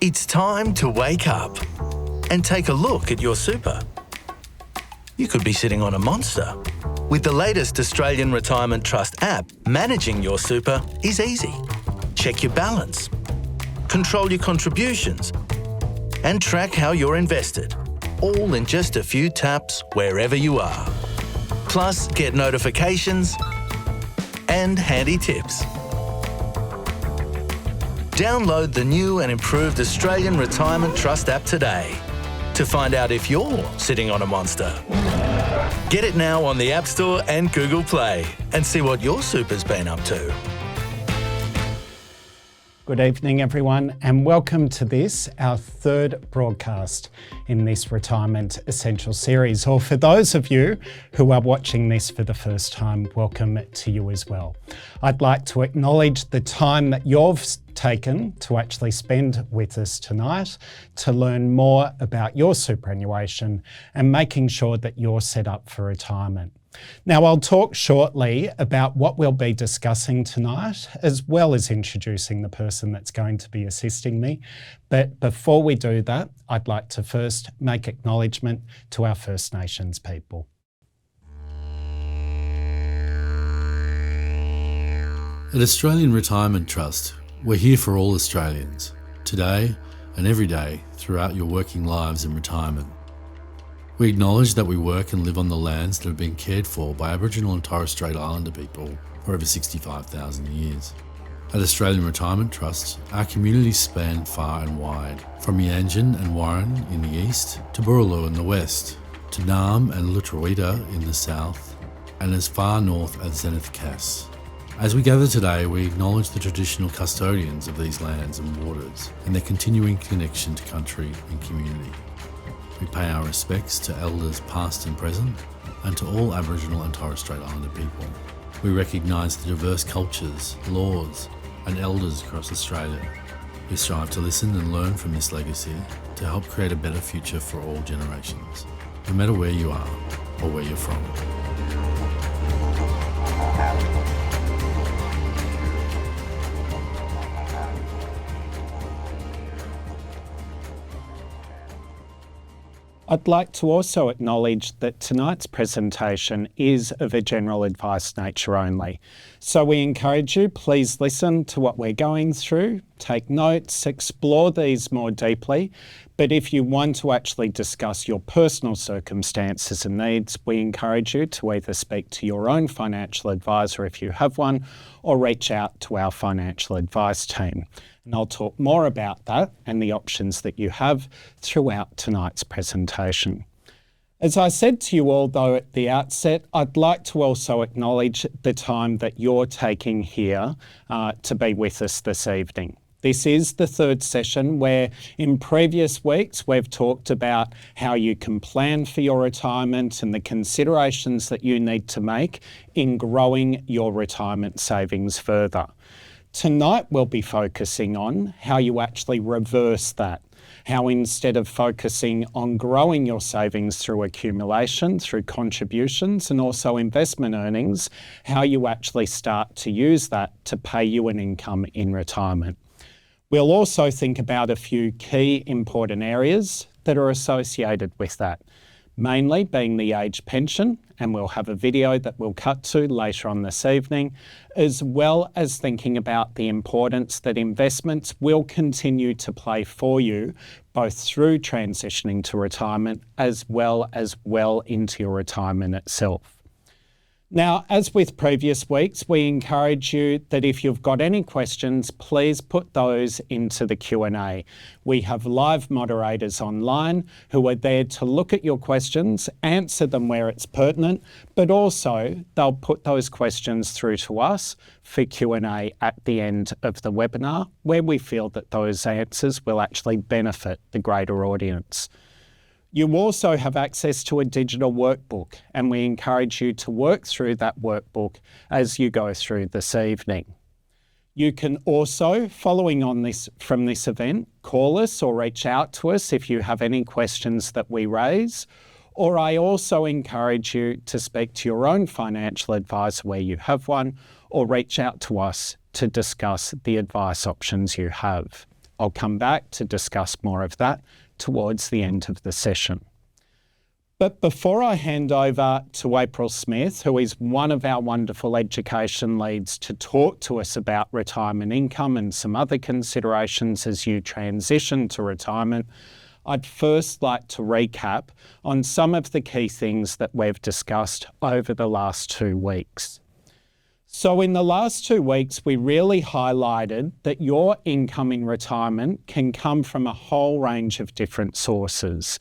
It's time to wake up and take a look at your super. You could be sitting on a monster. With the latest Australian Retirement Trust app, managing your super is easy. Check your balance, control your contributions, and track how you're invested, all in just a few taps wherever you are. Plus, get notifications and handy tips. Download the new and improved Australian Retirement Trust app today to find out if you're sitting on a monster. Get it now on the App Store and Google Play and see what your super's been up to. Good evening, everyone, and welcome to this, our third broadcast in this Retirement Essential series. Or for those of you who are watching this for the first time, welcome to you as well. I'd like to acknowledge the time that you've taken to actually spend with us tonight to learn more about your superannuation and making sure that you're set up for retirement. Now, I'll talk shortly about what we'll be discussing tonight, as well as introducing the person that's going to be assisting me. But before we do that, I'd like to first make acknowledgement to our First Nations people. At Australian Retirement Trust, we're here for all Australians, today and every day throughout your working lives in retirement. We acknowledge that we work and live on the lands that have been cared for by Aboriginal and Torres Strait Islander people for over 65,000 years. At Australian Retirement Trust, our communities span far and wide, from Yanjin and Warren in the east to Burraloo in the west, to Naarm and Lutruwita in the south, and as far north as Zenith Cass. As we gather today, we acknowledge the traditional custodians of these lands and waters and their continuing connection to country and community. We pay our respects to elders past and present, and to all Aboriginal and Torres Strait Islander people. We recognise the diverse cultures, laws, and elders across Australia. We strive to listen and learn from this legacy to help create a better future for all generations, no matter where you are or where you're from. I'd like to also acknowledge that tonight's presentation is of a general advice nature only. So we encourage you, please listen to what we're going through, take notes, explore these more deeply. But if you want to actually discuss your personal circumstances and needs, we encourage you to either speak to your own financial advisor if you have one, or reach out to our financial advice team. And I'll talk more about that and the options that you have throughout tonight's presentation. As I said to you all, though, at the outset, I'd like to also acknowledge the time that you're taking here to be with us this evening. This is the third session where in previous weeks we've talked about how you can plan for your retirement and the considerations that you need to make in growing your retirement savings further. Tonight we'll be focusing on how you actually reverse that. How instead of focusing on growing your savings through accumulation, through contributions and also investment earnings, how you actually start to use that to pay you an income in retirement. We'll also think about a few key important areas that are associated with that, mainly being the age pension, and we'll have a video that we'll cut to later on this evening, as well as thinking about the importance that investments will continue to play for you, both through transitioning to retirement as well into your retirement itself. Now, as with previous weeks, we encourage you that if you've got any questions, please put those into the Q&A. We have live moderators online who are there to look at your questions, answer them where it's pertinent, but also they'll put those questions through to us for Q&A at the end of the webinar, where we feel that those answers will actually benefit the greater audience. You also have access to a digital workbook, and we encourage you to work through that workbook as you go through this evening. You can also, following on from this event, call us or reach out to us if you have any questions that we raise, or I also encourage you to speak to your own financial advisor where you have one, or reach out to us to discuss the advice options you have. I'll come back to discuss more of that towards the end of the session. But before I hand over to April Smith, who is one of our wonderful education leads, to talk to us about retirement income and some other considerations as you transition to retirement, I'd first like to recap on some of the key things that we've discussed over the last 2 weeks. So in the last 2 weeks, we really highlighted that your income in retirement can come from a whole range of different sources.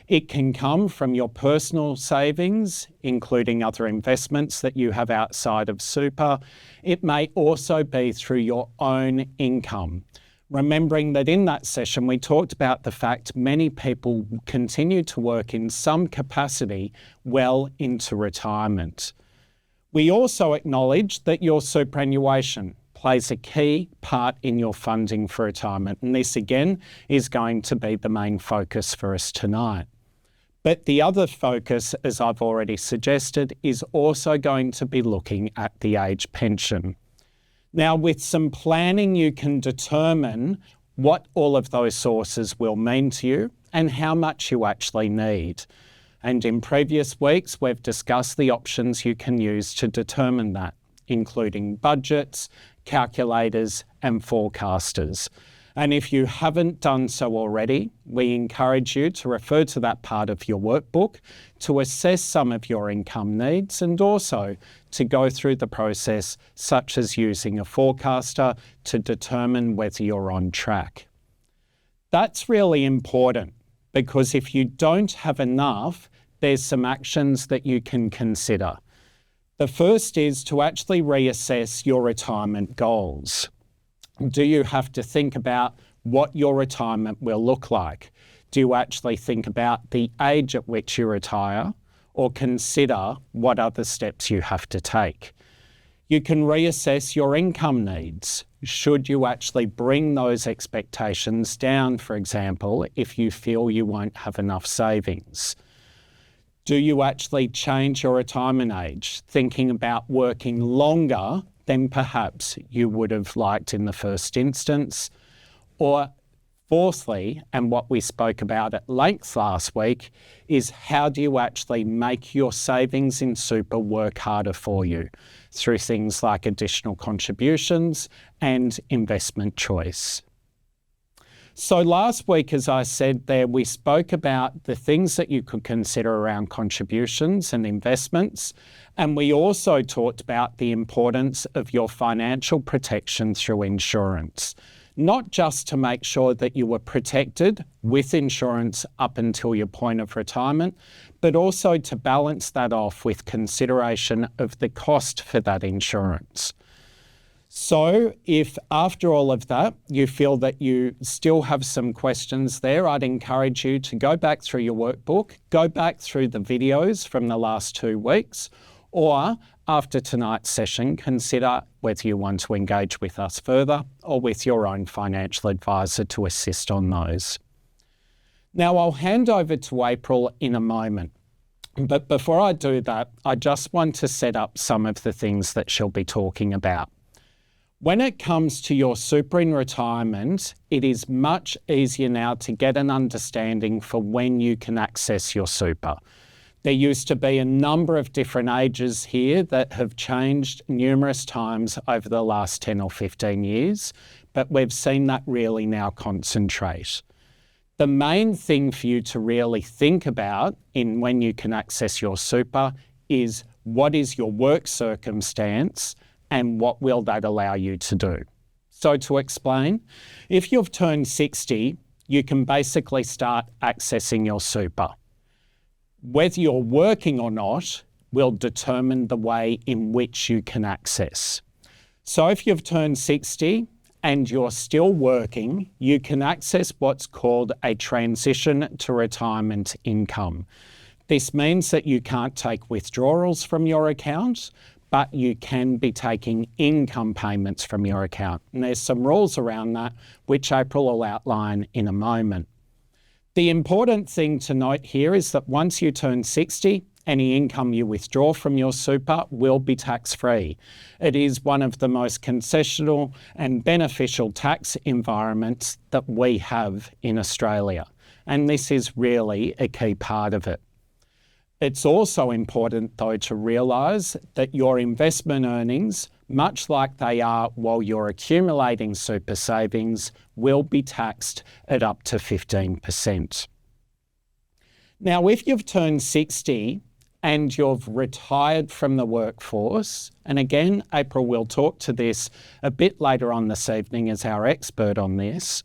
It can come from your personal savings, including other investments that you have outside of super. It may also be through your own income. Remembering that in that session, we talked about the fact many people continue to work in some capacity well into retirement. We also acknowledge that your superannuation plays a key part in your funding for retirement, and this again is going to be the main focus for us tonight. But the other focus, as I've already suggested, is also going to be looking at the age pension. Now, with some planning, you can determine what all of those sources will mean to you and how much you actually need. And in previous weeks, we've discussed the options you can use to determine that, including budgets, calculators, and forecasters. And if you haven't done so already, we encourage you to refer to that part of your workbook to assess some of your income needs and also to go through the process such as using a forecaster to determine whether you're on track. That's really important because if you don't have enough, there's some actions that you can consider. The first is to actually reassess your retirement goals. Do you have to think about what your retirement will look like? Do you actually think about the age at which you retire or consider what other steps you have to take? You can reassess your income needs. Should you actually bring those expectations down, for example, if you feel you won't have enough savings? Do you actually change your retirement age, thinking about working longer than perhaps you would have liked in the first instance? Or fourthly, and what we spoke about at length last week, is how do you actually make your savings in super work harder for you through things like additional contributions and investment choice? So last week, as I said there, we spoke about the things that you could consider around contributions and investments. And we also talked about the importance of your financial protection through insurance, not just to make sure that you were protected with insurance up until your point of retirement, but also to balance that off with consideration of the cost for that insurance. So if after all of that, you feel that you still have some questions there, I'd encourage you to go back through your workbook, go back through the videos from the last 2 weeks, or after tonight's session, consider whether you want to engage with us further or with your own financial advisor to assist on those. Now, I'll hand over to April in a moment. But before I do that, I just want to set up some of the things that she'll be talking about. When it comes to your super in retirement, it is much easier now to get an understanding for when you can access your super. There used to be a number of different ages here that have changed numerous times over the last 10 or 15 years, but we've seen that really now concentrate. The main thing for you to really think about in when you can access your super is what is your work circumstance and what will that allow you to do. So to explain, if you've turned 60, you can basically start accessing your super. Whether you're working or not will determine the way in which you can access. So if you've turned 60 and you're still working, you can access what's called a transition to retirement income. This means that you can't take withdrawals from your account, but you can be taking income payments from your account. And there's some rules around that, which April will outline in a moment. The important thing to note here is that once you turn 60 any income you withdraw from your super will be tax-free. It is one of the most concessional and beneficial tax environments that we have in Australia, and this is really a key part of it. It's also important, though, to realise that your investment earnings, much like they are while you're accumulating super savings, will be taxed at up to 15%. Now, if you've turned 60 and you've retired from the workforce, and again, April will talk to this a bit later on this evening as our expert on this,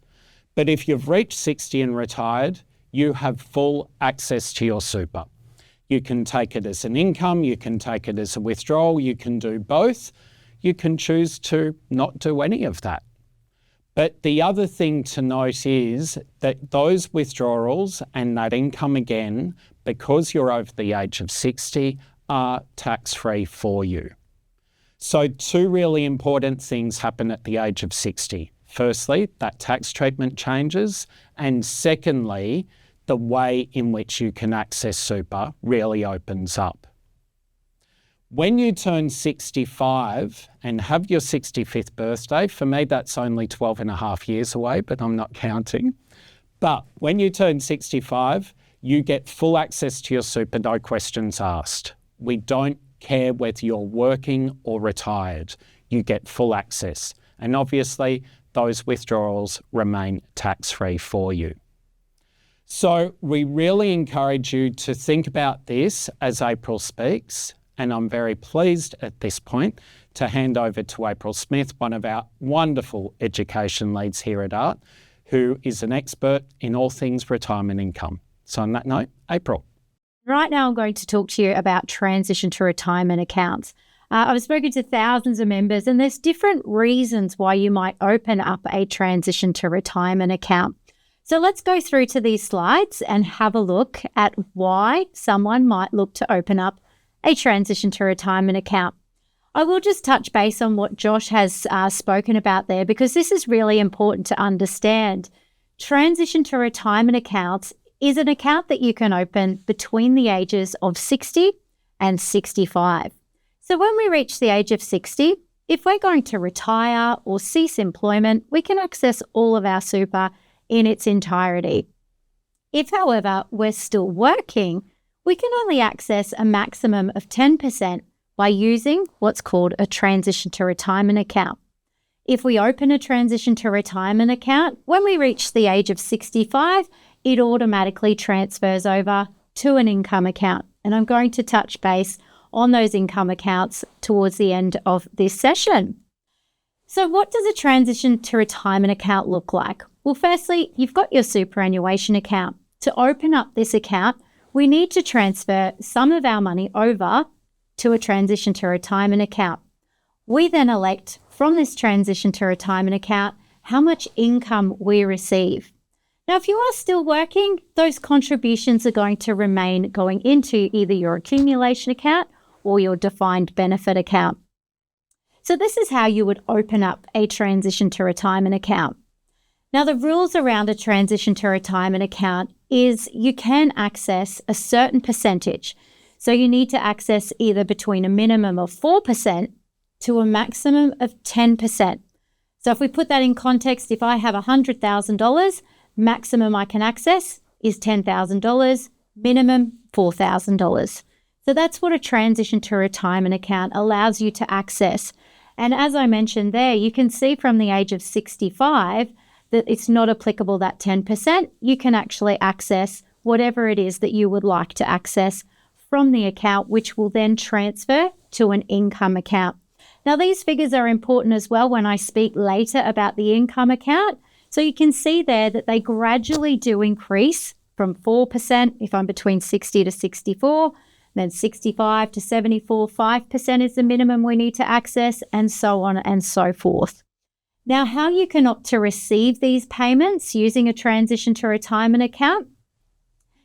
but if you've reached 60 and retired, you have full access to your super. You can take it as an income, you can take it as a withdrawal, you can do both. You can choose to not do any of that. But the other thing to note is that those withdrawals and that income again, because you're over the age of 60, are tax-free for you. So two really important things happen at the age of 60. Firstly, that tax treatment changes, and secondly, the way in which you can access super really opens up. When you turn 65 and have your 65th birthday, for me that's only 12 and a half years away, but I'm not counting. But when you turn 65, you get full access to your super, no questions asked. We don't care whether you're working or retired. You get full access. And obviously, those withdrawals remain tax-free for you. So we really encourage you to think about this as April speaks. And I'm very pleased at this point to hand over to April Smith, one of our wonderful education leads here at ART, who is an expert in all things retirement income. So on that note, April. Right now I'm going to talk to you about transition to retirement accounts. I've spoken to thousands of members, and there's different reasons why you might open up a transition to retirement account. So let's go through to these slides and have a look at why someone might look to open up a transition to retirement account. I will just touch base on what Josh has spoken about there, because this is really important to understand. Transition to retirement accounts is an account that you can open between the ages of 60 and 65. So when we reach the age of 60, if we're going to retire or cease employment, we can access all of our super in its entirety. If, however, we're still working, we can only access a maximum of 10% by using what's called a transition to retirement account. If we open a transition to retirement account, when we reach the age of 65, it automatically transfers over to an income account. And I'm going to touch base on those income accounts towards the end of this session. So what does a transition to retirement account look like? Well, firstly, you've got your superannuation account. To open up this account, we need to transfer some of our money over to a transition to retirement account. We then elect from this transition to retirement account how much income we receive. Now, if you are still working, those contributions are going to remain going into either your accumulation account or your defined benefit account. So this is how you would open up a transition to retirement account. Now, the rules around a transition to retirement account is you can access a certain percentage. So you need to access either between a minimum of 4% to a maximum of 10%. So if we put that in context, if I have $100,000, maximum I can access is $10,000, minimum $4,000. So that's what a transition to retirement account allows you to access. And as I mentioned there, you can see from the age of 65 that it's not applicable, that 10%. You can actually access whatever it is that you would like to access from the account, which will then transfer to an income account. Now, these figures are important as well when I speak later about the income account. So you can see there that they gradually do increase from 4% if I'm between 60 to 64, then 65 to 74, 5% is the minimum we need to access, and so on and so forth. Now, how you can opt to receive these payments using a transition to retirement account,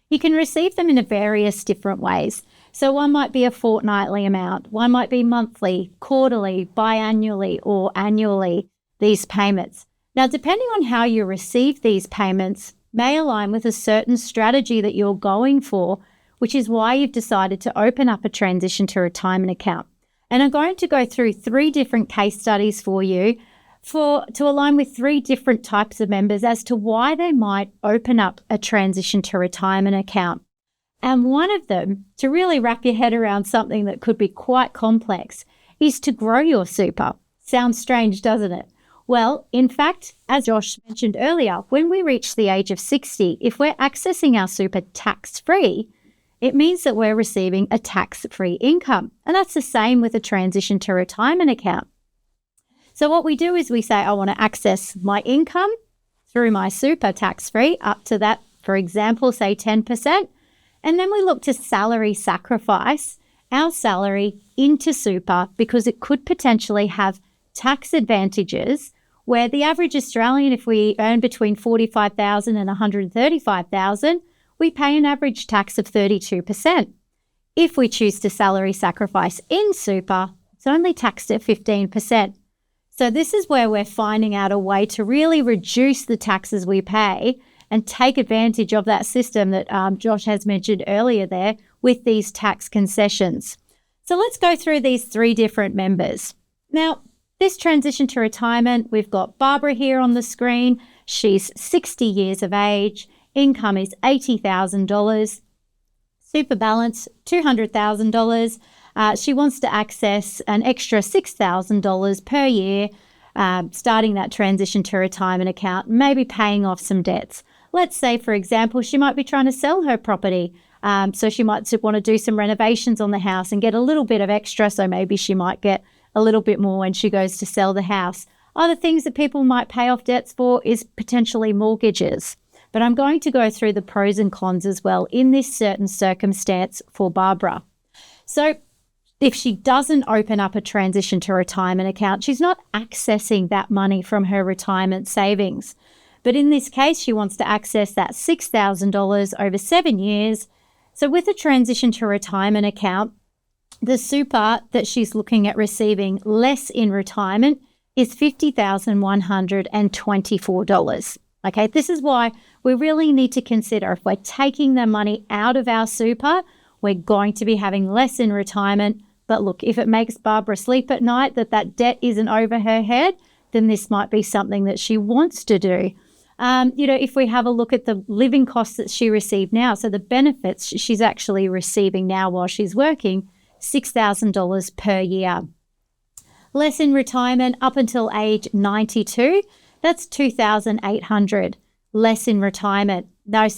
you can receive them in various different ways. So one might be a fortnightly amount, one might be monthly, quarterly, biannually, or annually, these payments. Now, depending on how you receive these payments may align with a certain strategy that you're going for, which is why you've decided to open up a transition to retirement account. And I'm going to go through 3 different case studies for you to align with 3 different types of members as to why they might open up a transition to retirement account. And one of them, to really wrap your head around something that could be quite complex, is to grow your super. Sounds strange, doesn't it? Well, in fact, as Josh mentioned earlier, when we reach the age of 60, if we're accessing our super tax-free, it means that we're receiving a tax-free income. And that's the same with a transition to retirement account. So what we do is we say, I want to access my income through my super tax-free up to that, for example, say 10%. And then we look to salary sacrifice our salary into super because it could potentially have tax advantages where the average Australian, if we earn between $45,000 and $135,000, we pay an average tax of 32%. If we choose to salary sacrifice in super, it's only taxed at 15%. So this is where we're finding out a way to really reduce the taxes we pay and take advantage of that system that Josh has mentioned earlier there with these tax concessions. So let's go through these 3 different members. Now, this transition to retirement, we've got Barbara here on the screen. She's 60 years of age. Income is $80,000. Super balance, $200,000. She wants to access an extra $6,000 per year, starting that transition to retirement account, maybe paying off some debts. Let's say, for example, she might be trying to sell her property. So she might want to do some renovations on the house and get a little bit of extra. So maybe she might get a little bit more when she goes to sell the house. Other things that people might pay off debts for is potentially mortgages. But I'm going to go through the pros and cons as well in this certain circumstance for Barbara. So if she doesn't open up a transition to retirement account, she's not accessing that money from her retirement savings. But in this case, she wants to access that $6,000 over 7 years. So with a transition to retirement account, the super that she's looking at receiving less in retirement is $50,124. Okay, this is why we really need to consider if we're taking the money out of our super, we're going to be having less in retirement. But look, if it makes Barbara sleep at night that debt isn't over her head, then this might be something that she wants to do. If we have a look at the living costs that she received now, so the benefits she's actually receiving now while she's working, $6,000 per year. Less in retirement up until age 92, that's $2,800 less in retirement. Now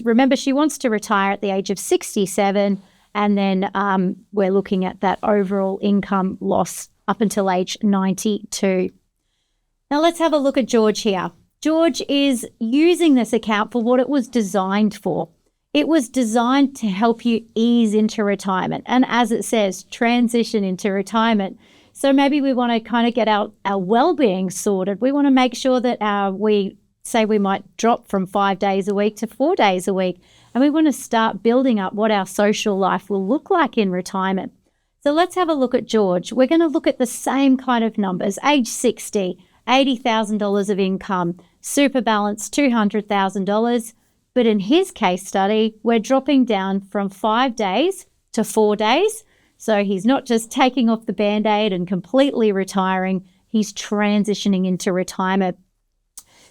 remember, she wants to retire at the age of 67, and then we're looking at that overall income loss up until age 92. Now let's have a look at George here. George is using this account for what it was designed for. It was designed to help you ease into retirement. And as it says, transition into retirement. So maybe we want to kind of get our well-being sorted. We want to make sure that we might drop from 5 days a week to 4 days a week. And we want to start building up what our social life will look like in retirement. So let's have a look at George. We're going to look at the same kind of numbers. Age 60, $80,000 of income, super balance $200,000. But in his case study, we're dropping down from 5 days to 4 days. So he's not just taking off the Band-Aid and completely retiring, he's transitioning into retirement.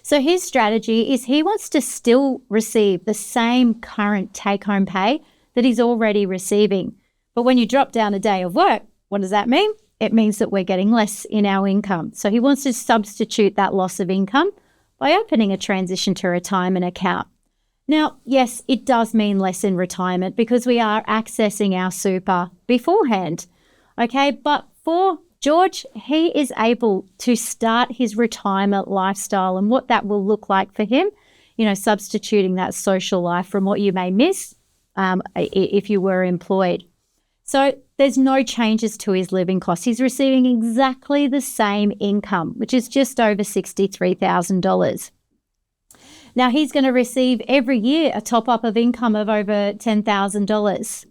So his strategy is he wants to still receive the same current take-home pay that he's already receiving. But when you drop down a day of work, what does that mean? It means that we're getting less in our income. So he wants to substitute that loss of income by opening a transition to retirement account. Now, yes, it does mean less in retirement because we are accessing our super beforehand, okay? But for George, he is able to start his retirement lifestyle and what that will look like for him, substituting that social life from what you may miss if you were employed. So there's no changes to his living costs. He's receiving exactly the same income, which is just over $63,000. Now, he's going to receive every year a top-up of income of over $10,000.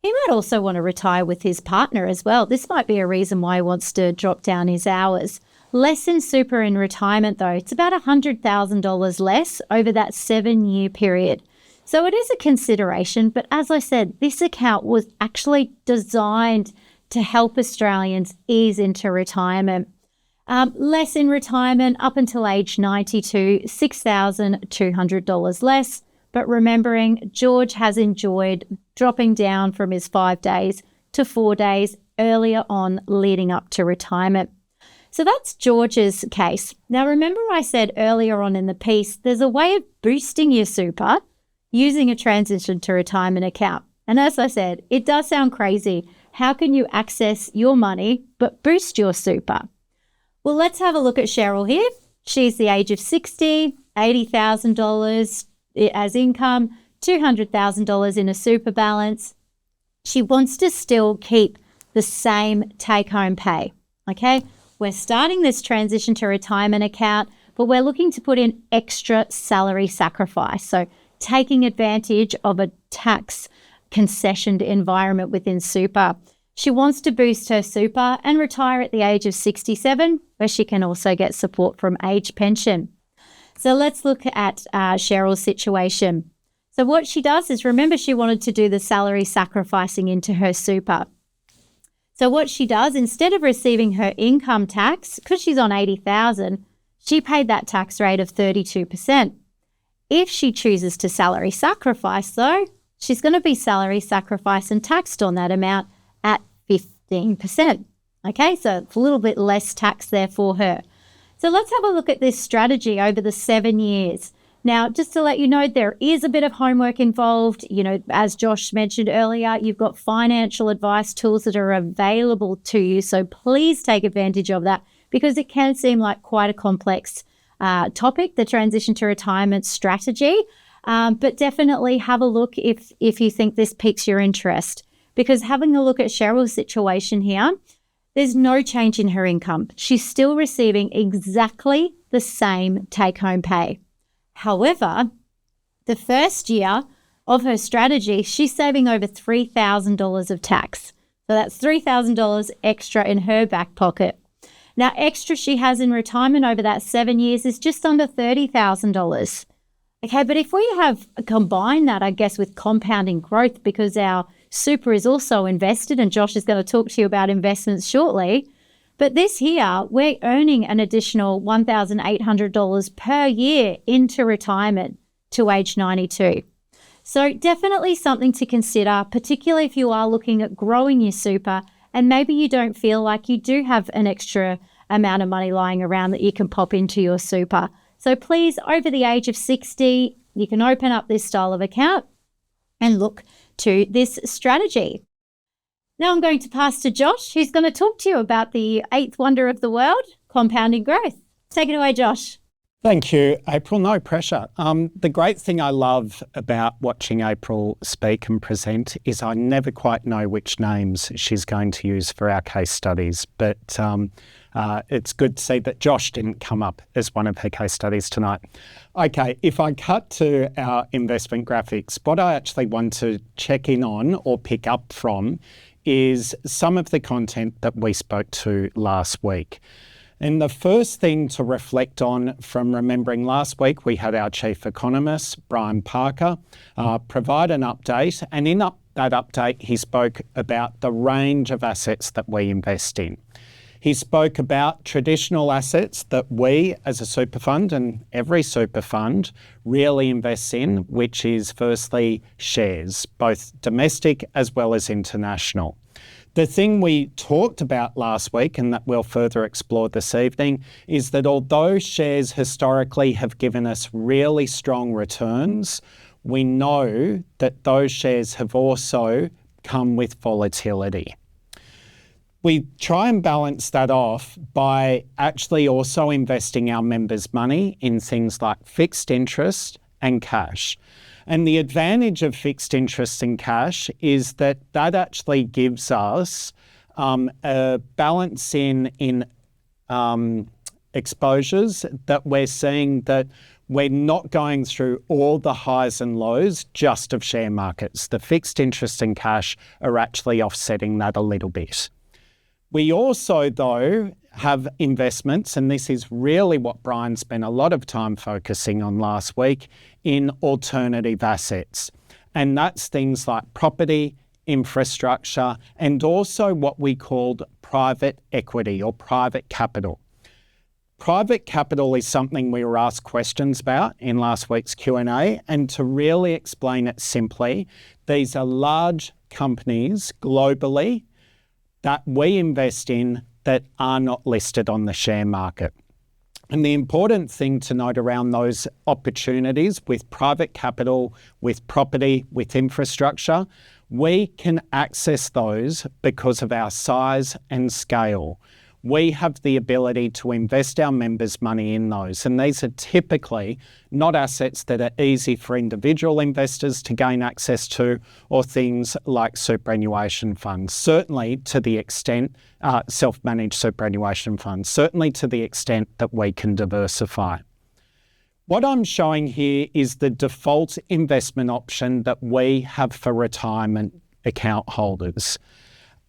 He might also want to retire with his partner as well. This might be a reason why he wants to drop down his hours. Less in super in retirement, though. It's about $100,000 less over that 7-year period. So it is a consideration, but as I said, this account was actually designed to help Australians ease into retirement. Less in retirement up until age 92, $6,200 less. But remembering George has enjoyed dropping down from his 5 days to 4 days earlier on leading up to retirement. So that's George's case. Now, remember I said earlier on in the piece, there's a way of boosting your super using a transition to retirement account. And as I said, it does sound crazy. How can you access your money but boost your super? Well, let's have a look at Cheryl here. She's the age of 60, $80,000 as income, $200,000 in a super balance. She wants to still keep the same take-home pay, okay? We're starting this transition to retirement account, but we're looking to put in extra salary sacrifice. So taking advantage of a tax concessioned environment within super. She wants to boost her super and retire at the age of 67, where she can also get support from age pension. So let's look at Cheryl's situation. So what she does is, remember, she wanted to do the salary sacrificing into her super. So what she does, instead of receiving her income tax, because she's on $80,000, she paid that tax rate of 32%. If she chooses to salary sacrifice, though, she's going to be salary sacrificed and taxed on that amount at 15%. Okay, so it's a little bit less tax there for her. So let's have a look at this strategy over the 7 years. Now, just to let you know, there is a bit of homework involved. You know, as Josh mentioned earlier, you've got financial advice tools that are available to you. So please take advantage of that, because it can seem like quite a complex topic, the transition to retirement strategy. But definitely have a look if you think this piques your interest, because having a look at Cheryl's situation here, there's no change in her income. She's still receiving exactly the same take-home pay. However, the first year of her strategy, she's saving over $3,000 of tax. So that's $3,000 extra in her back pocket. Now, extra she has in retirement over that 7 years is just under $30,000. Okay, but if we have combined that, I guess, with compounding growth, because our super is also invested, and Josh is going to talk to you about investments shortly. But this here, we're earning an additional $1,800 per year into retirement to age 92. So definitely something to consider, particularly if you are looking at growing your super and maybe you don't feel like you do have an extra amount of money lying around that you can pop into your super. So please, over the age of 60, you can open up this style of account and look to this strategy. Now I'm going to pass to Josh, who's going to talk to you about the eighth wonder of the world, compounding growth. Take it away, Josh. Thank you, April. No pressure. The great thing I love about watching April speak and present is I never quite know which names she's going to use for our case studies, but it's good to see that Josh didn't come up as one of her case studies tonight. Okay, if I cut to our investment graphics, what I actually want to check in on or pick up from is some of the content that we spoke to last week. And the first thing to reflect on from remembering last week, we had our chief economist, Brian Parker, provide an update. And in that update, he spoke about the range of assets that we invest in. He spoke about traditional assets that we as a super fund and every super fund really invests in, which is firstly shares, both domestic as well as international. The thing we talked about last week, and that we'll further explore this evening, is that although shares historically have given us really strong returns, we know that those shares have also come with volatility. We try and balance that off by actually also investing our members' money in things like fixed interest and cash. And the advantage of fixed interest and cash is that that actually gives us a balance in exposures that we're seeing that we're not going through all the highs and lows just of share markets. The fixed interest and cash are actually offsetting that a little bit. We also, though, have investments, and this is really what Brian spent a lot of time focusing on last week, in alternative assets. And that's things like property, infrastructure, and also what we called private equity or private capital. Private capital is something we were asked questions about in last week's Q&A, and to really explain it simply, these are large companies globally that we invest in that are not listed on the share market. And the important thing to note around those opportunities with private capital, with property, with infrastructure, we can access those because of our size and scale. We have the ability to invest our members' money in those. And these are typically not assets that are easy for individual investors to gain access to, or things like superannuation funds, certainly to the extent, self-managed superannuation funds, certainly to the extent that we can diversify. What I'm showing here is the default investment option that we have for retirement account holders.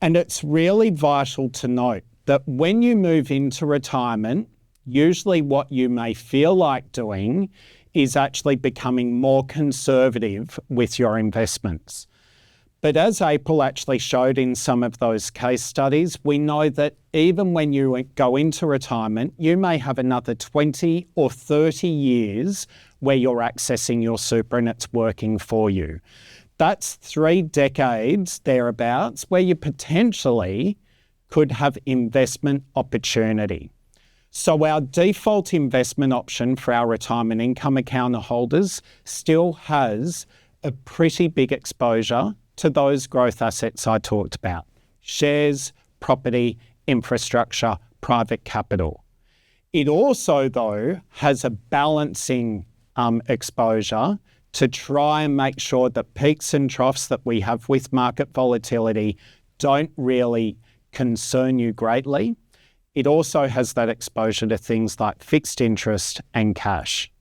And it's really vital to note that when you move into retirement, usually what you may feel like doing is actually becoming more conservative with your investments. But as April actually showed in some of those case studies, we know that even when you go into retirement, you may have another 20 or 30 years where you're accessing your super and it's working for you. That's 3 decades thereabouts where you potentially could have investment opportunity. So our default investment option for our retirement income account holders still has a pretty big exposure to those growth assets I talked about: shares, property, infrastructure, private capital. It also, though, has a balancing exposure to try and make sure that peaks and troughs that we have with market volatility don't really concern you greatly. It also has that exposure to things like fixed interest and cash.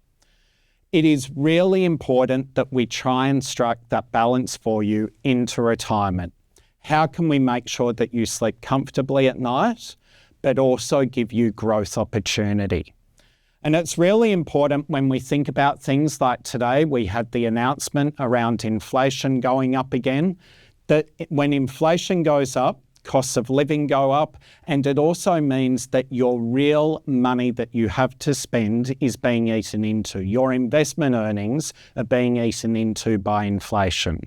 It is really important that we try and strike that balance for you into retirement. How can we make sure that you sleep comfortably at night, but also give you growth opportunity? And it's really important when we think about things like today, we had the announcement around inflation going up again, that when inflation goes up, costs of living go up, and it also means that your real money that you have to spend is being eaten into. Your investment earnings are being eaten into by inflation.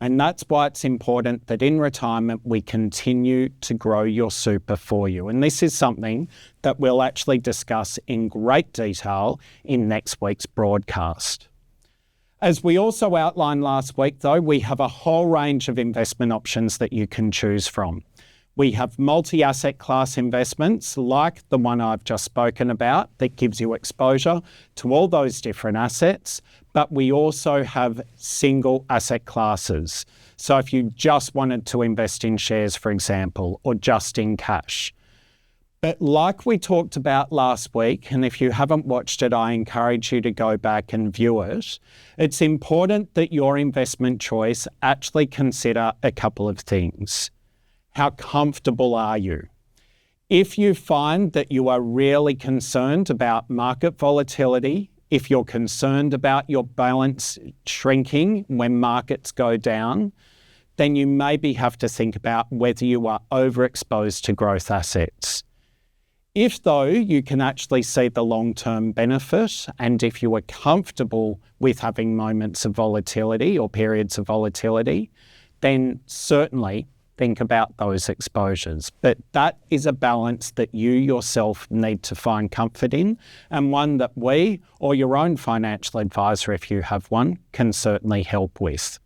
And that's why it's important that in retirement we continue to grow your super for you. And this is something that we'll actually discuss in great detail in next week's broadcast. As we also outlined last week, though, we have a whole range of investment options that you can choose from. We have multi-asset class investments like the one I've just spoken about that gives you exposure to all those different assets, but we also have single asset classes. So if you just wanted to invest in shares, for example, or just in cash. But like we talked about last week, and if you haven't watched it, I encourage you to go back and view it. It's important that your investment choice actually consider a couple of things. How comfortable are you? If you find that you are really concerned about market volatility, if you're concerned about your balance shrinking when markets go down, then you maybe have to think about whether you are overexposed to growth assets. If, though, you can actually see the long-term benefit, and if you are comfortable with having moments of volatility or periods of volatility, then certainly think about those exposures. But that is a balance that you yourself need to find comfort in, and one that we, or your own financial advisor if you have one, can certainly help with.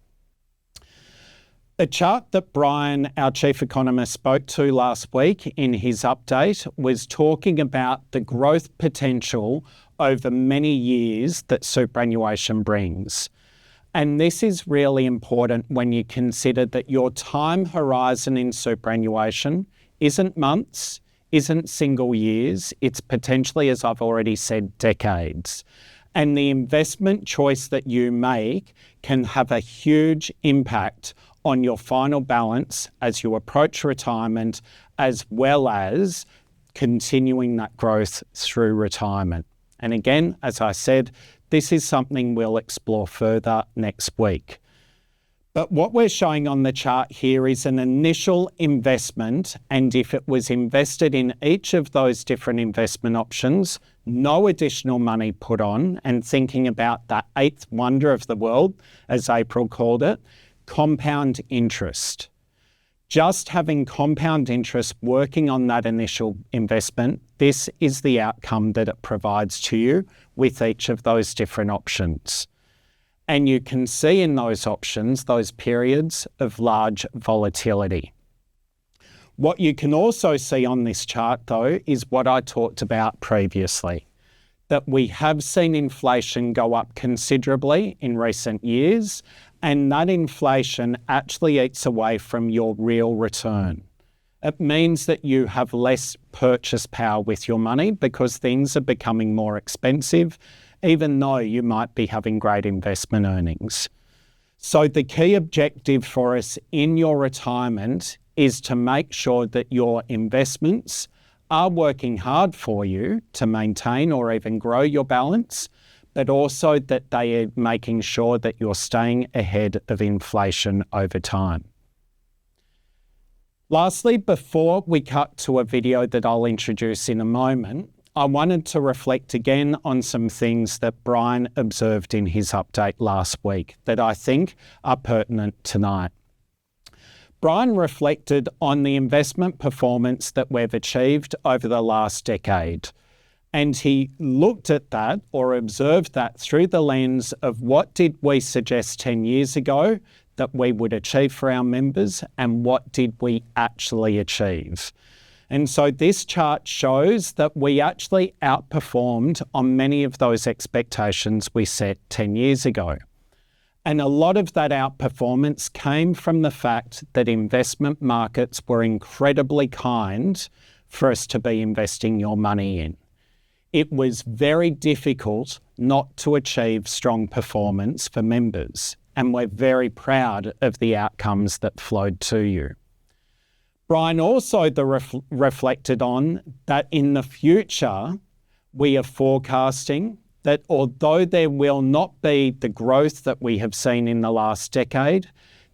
The chart that Brian, our chief economist, spoke to last week in his update was talking about the growth potential over many years that superannuation brings. And this is really important when you consider that your time horizon in superannuation isn't months, isn't single years, it's potentially, as I've already said, decades. And the investment choice that you make can have a huge impact on your final balance as you approach retirement, as well as continuing that growth through retirement. And again, as I said, this is something we'll explore further next week. But what we're showing on the chart here is an initial investment, and if it was invested in each of those different investment options, no additional money put on, and thinking about that eighth wonder of the world, as April called it, compound interest. Just having compound interest working on that initial investment, this is the outcome that it provides to you with each of those different options. And you can see in those options, those periods of large volatility. What you can also see on this chart, though, is what I talked about previously, that we have seen inflation go up considerably in recent years, and that inflation actually eats away from your real return. It means that you have less purchase power with your money because things are becoming more expensive, even though you might be having great investment earnings. So the key objective for us in your retirement is to make sure that your investments are working hard for you to maintain or even grow your balance, but also that they are making sure that you're staying ahead of inflation over time. Lastly, before we cut to a video that I'll introduce in a moment, I wanted to reflect again on some things that Brian observed in his update last week that I think are pertinent tonight. Brian reflected on the investment performance that we've achieved over the last decade, and he looked at that or observed that through the lens of what did we suggest 10 years ago that we would achieve for our members and what did we actually achieve. And so this chart shows that we actually outperformed on many of those expectations we set 10 years ago. And a lot of that outperformance came from the fact that investment markets were incredibly kind for us to be investing your money in. It was very difficult not to achieve strong performance for members, and we're very proud of the outcomes that flowed to you. Brian also reflected on that in the future, we are forecasting that although there will not be the growth that we have seen in the last decade,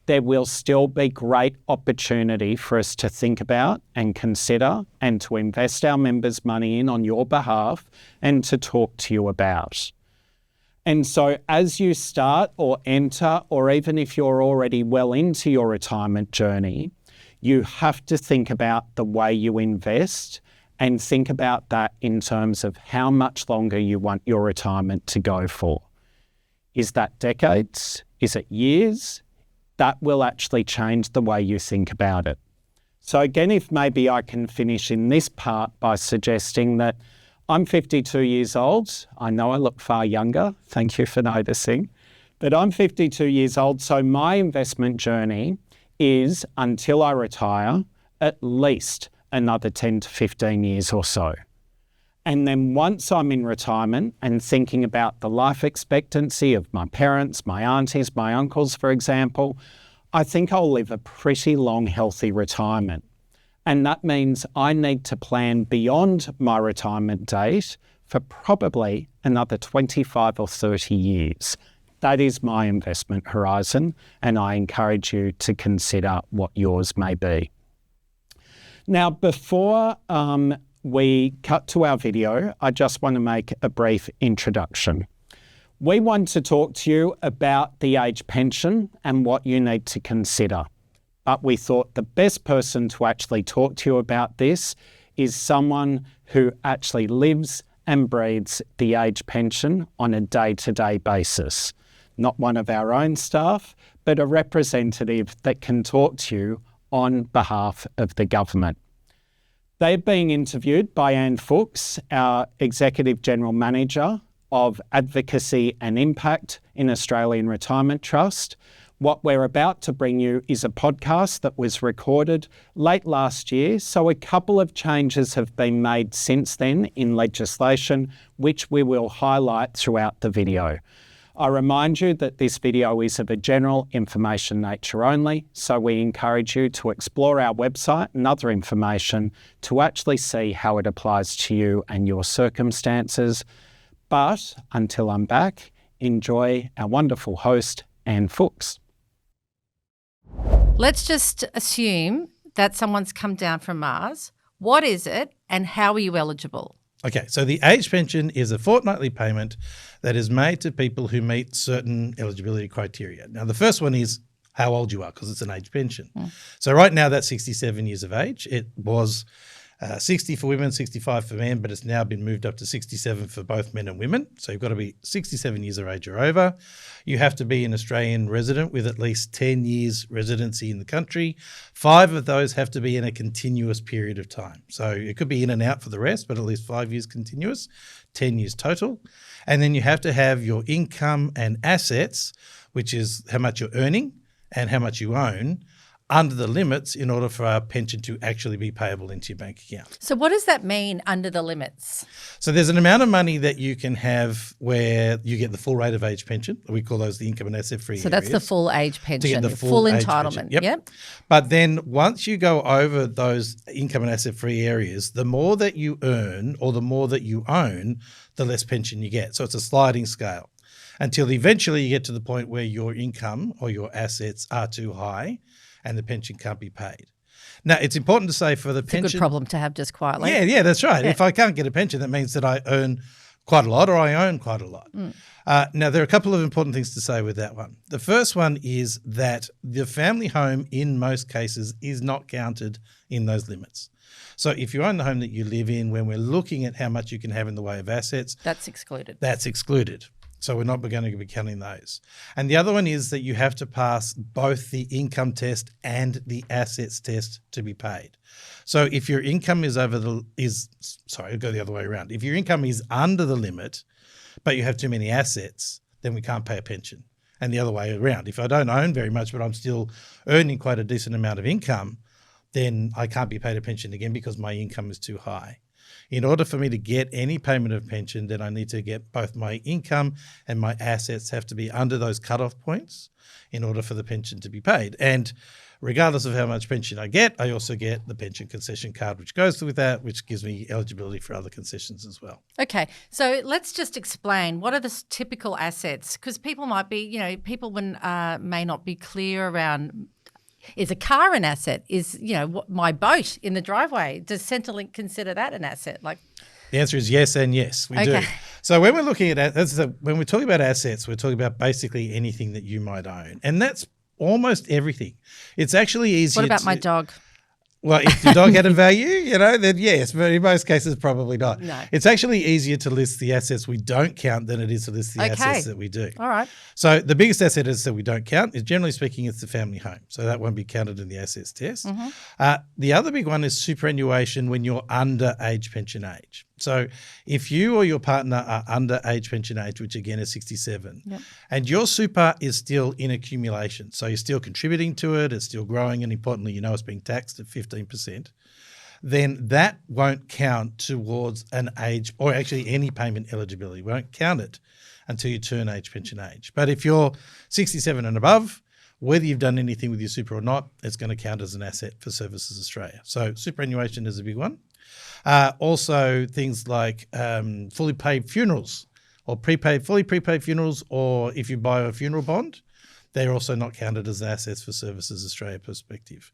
there will still be great opportunity for us to think about and consider and to invest our members' money in on your behalf and to talk to you about. And so as you start or enter, or even if you're already well into your retirement journey, you have to think about the way you invest and think about that in terms of how much longer you want your retirement to go for. Is that decades? Is it years? That will actually change the way you think about it. So again, if maybe I can finish in this part by suggesting that I'm 52 years old. I know I look far younger. Thank you for noticing. But I'm 52 years old, so my investment journey is, until I retire, at least another 10 to 15 years or so. And then once I'm in retirement and thinking about the life expectancy of my parents, my aunties, my uncles, for example, I think I'll live a pretty long, healthy retirement. And that means I need to plan beyond my retirement date for probably another 25 or 30 years. That is my investment horizon, and I encourage you to consider what yours may be. Now, before we cut to our video, I just want to make a brief introduction. We want to talk to you about the age pension and what you need to consider. But we thought the best person to actually talk to you about this is someone who actually lives and breathes the age pension on a day-to-day basis. Not one of our own staff, but a representative that can talk to you on behalf of the government. They're being interviewed by Anne Fuchs, our Executive General Manager of Advocacy and Impact in Australian Retirement Trust. What we're about to bring you is a podcast that was recorded late last year, so a couple of changes have been made since then in legislation, which we will highlight throughout the video. I remind you that this video is of a general information nature only, so we encourage you to explore our website and other information to actually see how it applies to you and your circumstances. But until I'm back, enjoy our wonderful host, Anne Fuchs. Let's just assume that someone's come down from Mars. What is it and how are you eligible? Okay, so the age pension is a fortnightly payment that is made to people who meet certain eligibility criteria. Now, the first one is how old you are, because it's an age pension. So right now, that's 67 years of age. It was 60 for women, 65 for men, but it's now been moved up to 67 for both men and women. So you've got to be 67 years of age or over. You have to be an Australian resident with at least 10 years residency in the country. 5 of those have to be in a continuous period of time. So it could be in and out for the rest, but at least 5 years continuous, 10 years total. And then you have to have your income and assets, which is how much you're earning and how much you own, under the limits in order for our pension to actually be payable into your bank account. So what does that mean, under the limits? So there's an amount of money that you can have where you get the full rate of age pension. We call those the income and asset free So areas. that's the full age pension, To get the full age entitlement. pension. Yep. But then once you go over those income and asset free areas, the more that you earn or the more that you own, the less pension you get. So it's a sliding scale until eventually you get to the point where your income or your assets are too high and the pension can't be paid. Now, it's important to say for the pension... It's a good problem to have, just quietly. Yeah, that's right. Yeah. If I can't get a pension, that means that I earn quite a lot or I own quite a lot. Now, there are a couple of important things to say with that one. The first one is that the family home, in most cases, is not counted in those limits. So if you own the home that you live in, when we're looking at how much you can have in the way of assets... That's excluded. That's excluded. So we're not going to be counting those. And the other one is that you have to pass both the income test and the assets test to be paid. So if your income is I'll go the other way around. If your income is under the limit, but you have too many assets, then we can't pay a pension. And the other way around. If I don't own very much, but I'm still earning quite a decent amount of income, then I can't be paid a pension again because my income is too high. In order for me to get any payment of pension, then I need to get both my income and my assets have to be under those cutoff points in order for the pension to be paid. And regardless of how much pension I get, I also get the pension concession card, which goes with that, which gives me eligibility for other concessions as well. Okay, so let's just explain what are the typical assets, because people might be, people may not be clear around. Is a car an asset? Is, my boat in the driveway, does Centrelink consider that an asset? The answer is yes and yes, we do. So when we're looking at when we're talking about assets, we're talking about basically anything that you might own. And that's almost everything. It's actually easier. What about my dog? Well, if your dog had a value, then yes, but in most cases, probably not. No. It's actually easier to list the assets we don't count than it is to list the assets that we do. All right. So the biggest asset is that we don't count is, generally speaking, it's the family home. So that won't be counted in the assets test. The other big one is superannuation when you're under age pension age. So if you or your partner are under age pension age, which again is 67, and your super is still in accumulation, so you're still contributing to it, it's still growing, and importantly, it's being taxed at 15%, then that won't count towards an age, or actually any payment eligibility, won't count it until you turn age pension age. But if you're 67 and above, whether you've done anything with your super or not, it's going to count as an asset for Services Australia. So superannuation is a big one. Also things like fully paid funerals or fully prepaid funerals, or if you buy a funeral bond, they're also not counted as assets for Services Australia perspective.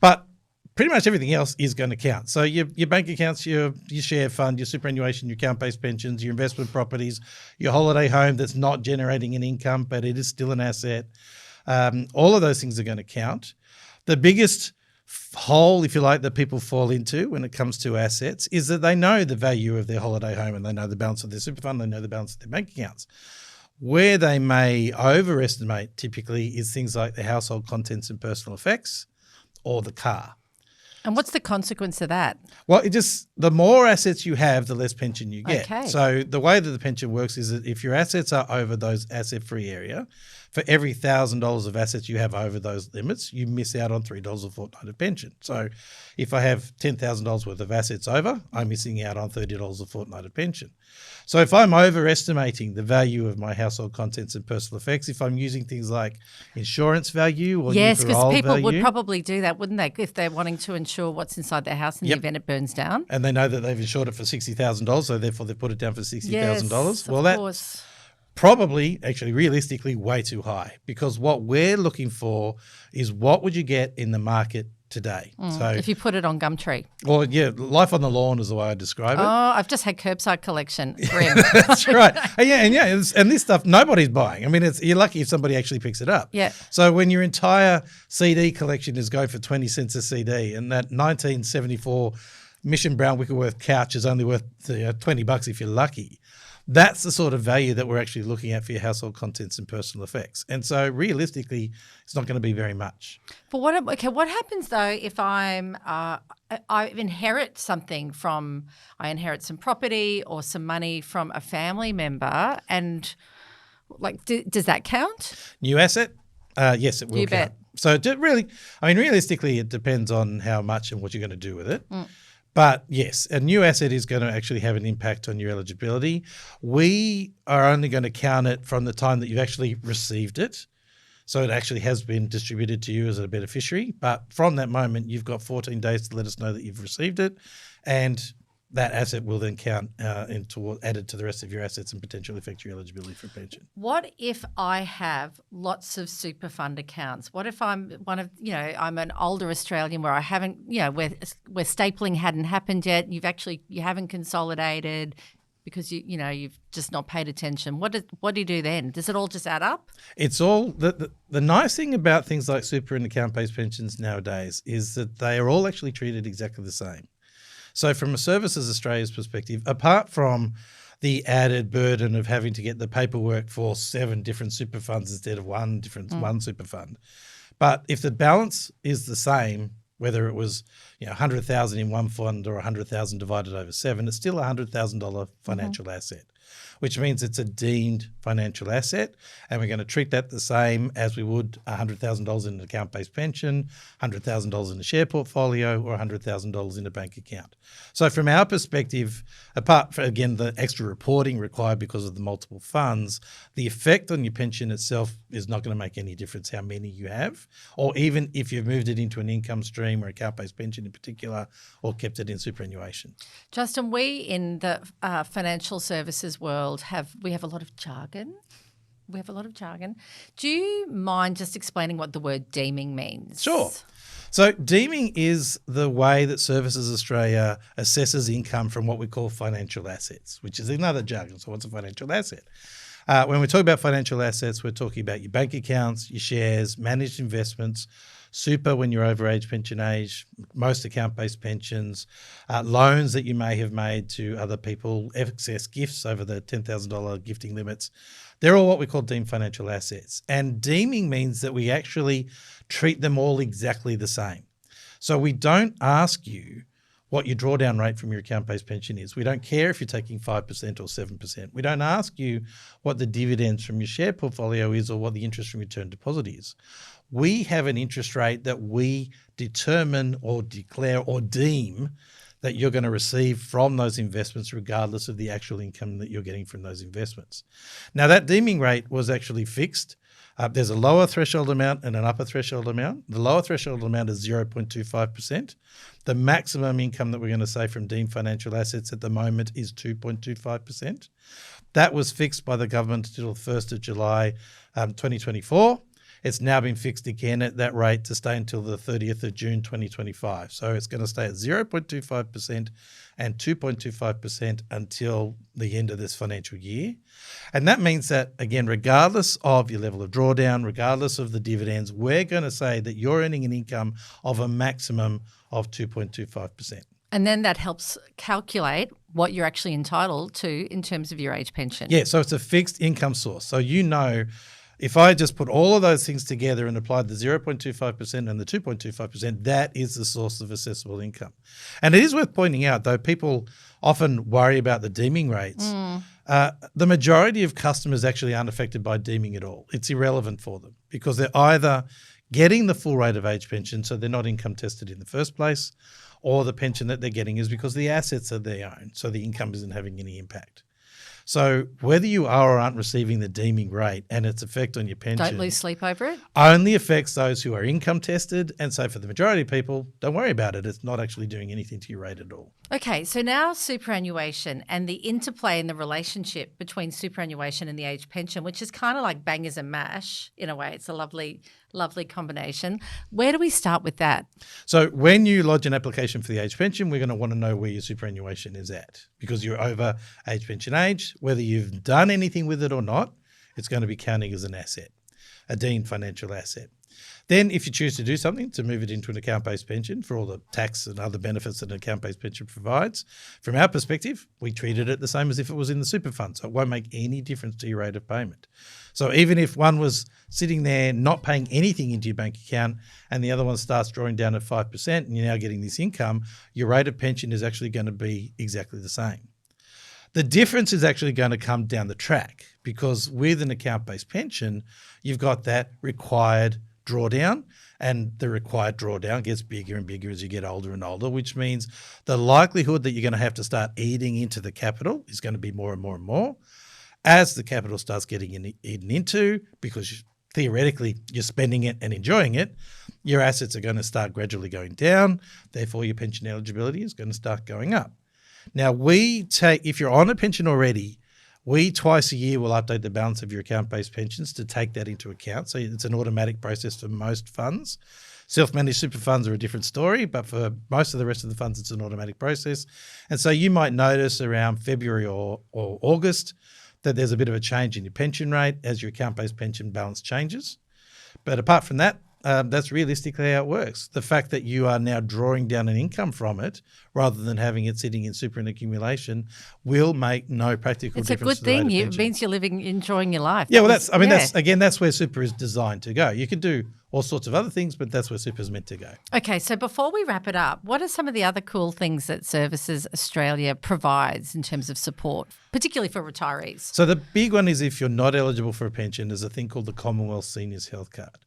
But pretty much everything else is going to count. So your bank accounts, your share fund, your superannuation, your account-based pensions, your investment properties, your holiday home that's not generating an income, but it is still an asset. All of those things are going to count. The biggest hole, if you like, that people fall into when it comes to assets is that they know the value of their holiday home and they know the balance of their super fund, they know the balance of their bank accounts. Where they may overestimate typically is things like the household contents and personal effects or the car. And what's the consequence of that? Well, the more assets you have, the less pension you get. Okay. So the way that the pension works is that if your assets are over those asset-free area, for every $1,000 of assets you have over those limits, you miss out on $3 a fortnight of pension. So if I have $10,000 worth of assets over, I'm missing out on $30 a fortnight of pension. So if I'm overestimating the value of my household contents and personal effects, if I'm using things like insurance value or Yes, new because parole people would value, probably do that, wouldn't they, if they're wanting to insure what's inside their house in the Yep. event it burns down? and they know that they've insured it for $60,000, so therefore they put it down for $60,000. Yes, Well, of that's course. probably, actually, realistically, way too high, because what we're looking for is what would you get in the market today. So, If you put it on Gumtree. well, yeah, life on the lawn is the way I describe it. Oh, I've just had curbside collection. Grim. That's right. And this stuff nobody's buying. I mean, you're lucky if somebody actually picks it up. Yeah. So when your entire CD collection is going for 20 cents a CD, and that 1974 Mission Brown Wickerworth couch is only worth $20 if you're lucky. That's the sort of value that we're actually looking at for your household contents and personal effects. And so realistically, it's not going to be very much. But what happens though if I inherit something I inherit some property or some money from a family member, and does that count? New asset? Yes, it will You count. bet. So realistically, it depends on how much and what you're going to do with it. But yes, a new asset is going to actually have an impact on your eligibility. We are only going to count it from the time that you've actually received it. So it actually has been distributed to you as a beneficiary. But from that moment, you've got 14 days to let us know that you've received it. And that asset will then count added to the rest of your assets and potentially affect your eligibility for pension. What if I have lots of super fund accounts? What if I'm I'm an older Australian where I haven't, where stapling hadn't happened yet, you haven't consolidated because you've just not paid attention. What do you do then? Does it all just add up? It's all the nice thing about things like super and account-based pensions nowadays is that they are all actually treated exactly the same. So from a Services Australia's perspective, apart from the added burden of having to get the paperwork for 7 different super funds instead of one super fund, but if the balance is the same, whether it was 100,000 in one fund or 100,000 divided over 7, it's still a $100,000 financial asset, which means it's a deemed financial asset, and we're going to treat that the same as we would $100,000 in an account-based pension, $100,000 in a share portfolio, or $100,000 in a bank account. So from our perspective, apart from, again, the extra reporting required because of the multiple funds, the effect on your pension itself is not going to make any difference how many you have, or even if you've moved it into an income stream or account-based pension in particular, or kept it in superannuation. Justin, we in the financial services world have a lot of jargon. Do you mind just explaining what the word deeming means? Sure. So deeming is the way that Services Australia assesses income from what we call financial assets, which is another jargon. So what's a financial asset? When we talk about financial assets, we're talking about your bank accounts, your shares, managed investments, super when you're over age pension age, most account-based pensions, loans that you may have made to other people, excess gifts over the $10,000 gifting limits. They're all what we call deemed financial assets. And deeming means that we actually treat them all exactly the same. So we don't ask you what your drawdown rate from your account-based pension is. We don't care if you're taking 5% or 7%. We don't ask you what the dividends from your share portfolio is or what the interest from your term deposit is. We have an interest rate that we determine or declare or deem that you're going to receive from those investments regardless of the actual income that you're getting from those investments. Now, that deeming rate was actually fixed. There's a lower threshold amount and an upper threshold amount. The lower threshold amount is 0.25%. The maximum income that we're going to say from deemed financial assets at the moment is 2.25%. That was fixed by the government until the 1st of July 2024. It's now been fixed again at that rate to stay until the 30th of June 2025. So it's going to stay at 0.25% and 2.25% until the end of this financial year. And that means that, again, regardless of your level of drawdown, regardless of the dividends, we're going to say that you're earning an income of a maximum of 2.25%. And then that helps calculate what you're actually entitled to in terms of your age pension. Yeah, so it's a fixed income source. So you know If I just put all of those things together and applied the 0.25% and the 2.25%, that is the source of assessable income. And it is worth pointing out, though people often worry about the deeming rates, the majority of customers actually aren't affected by deeming at all. It's irrelevant for them because they're either getting the full rate of age pension, so they're not income tested in the first place, or the pension that they're getting is because the assets are their own, so the income isn't having any impact. So whether you are or aren't receiving the deeming rate and its effect on your pension, Don't lose sleep over it. only affects those who are income tested. And so for the majority of people, don't worry about it. It's not actually doing anything to your rate at all. Okay, so now superannuation and the interplay in the relationship between superannuation and the age pension, which is kind of like bangers and mash in a way. It's a lovely combination. Where do we start with that? So when you lodge an application for the age pension, we're going to want to know where your superannuation is at because you're over age pension age. Whether you've done anything with it or not, it's going to be counting as an asset, a deemed financial asset. Then if you choose to do something to move it into an account-based pension for all the tax and other benefits that an account-based pension provides, from our perspective, we treated it the same as if it was in the super fund. So it won't make any difference to your rate of payment. So even if one was sitting there not paying anything into your bank account and the other one starts drawing down at 5% and you're now getting this income, your rate of pension is actually going to be exactly the same. The difference is actually going to come down the track because with an account-based pension, you've got that required drawdown, and the required drawdown gets bigger and bigger as you get older and older, which means the likelihood that you're going to have to start eating into the capital is going to be more and more and more. As the capital starts getting eaten into, because theoretically you're spending it and enjoying it, your assets are going to start gradually going down. Therefore, your pension eligibility is going to start going up. Now, if you're on a pension already, we twice a year will update the balance of your account-based pensions to take that into account. So it's an automatic process for most funds. Self-managed super funds are a different story, but for most of the rest of the funds, it's an automatic process. And so you might notice around February or August that there's a bit of a change in your pension rate as your account-based pension balance changes. But apart from that, that's realistically how it works. The fact that you are now drawing down an income from it rather than having it sitting in super and accumulation will make no practical difference. It's a good to the rate thing. of It pension. means you're enjoying your life. Yeah, well, that's where super is designed to go. You can do all sorts of other things, but that's where super is meant to go. Okay, so before we wrap it up, what are some of the other cool things that Services Australia provides in terms of support, particularly for retirees? So the big one is if you're not eligible for a pension, there's a thing called the Commonwealth Seniors Health Card.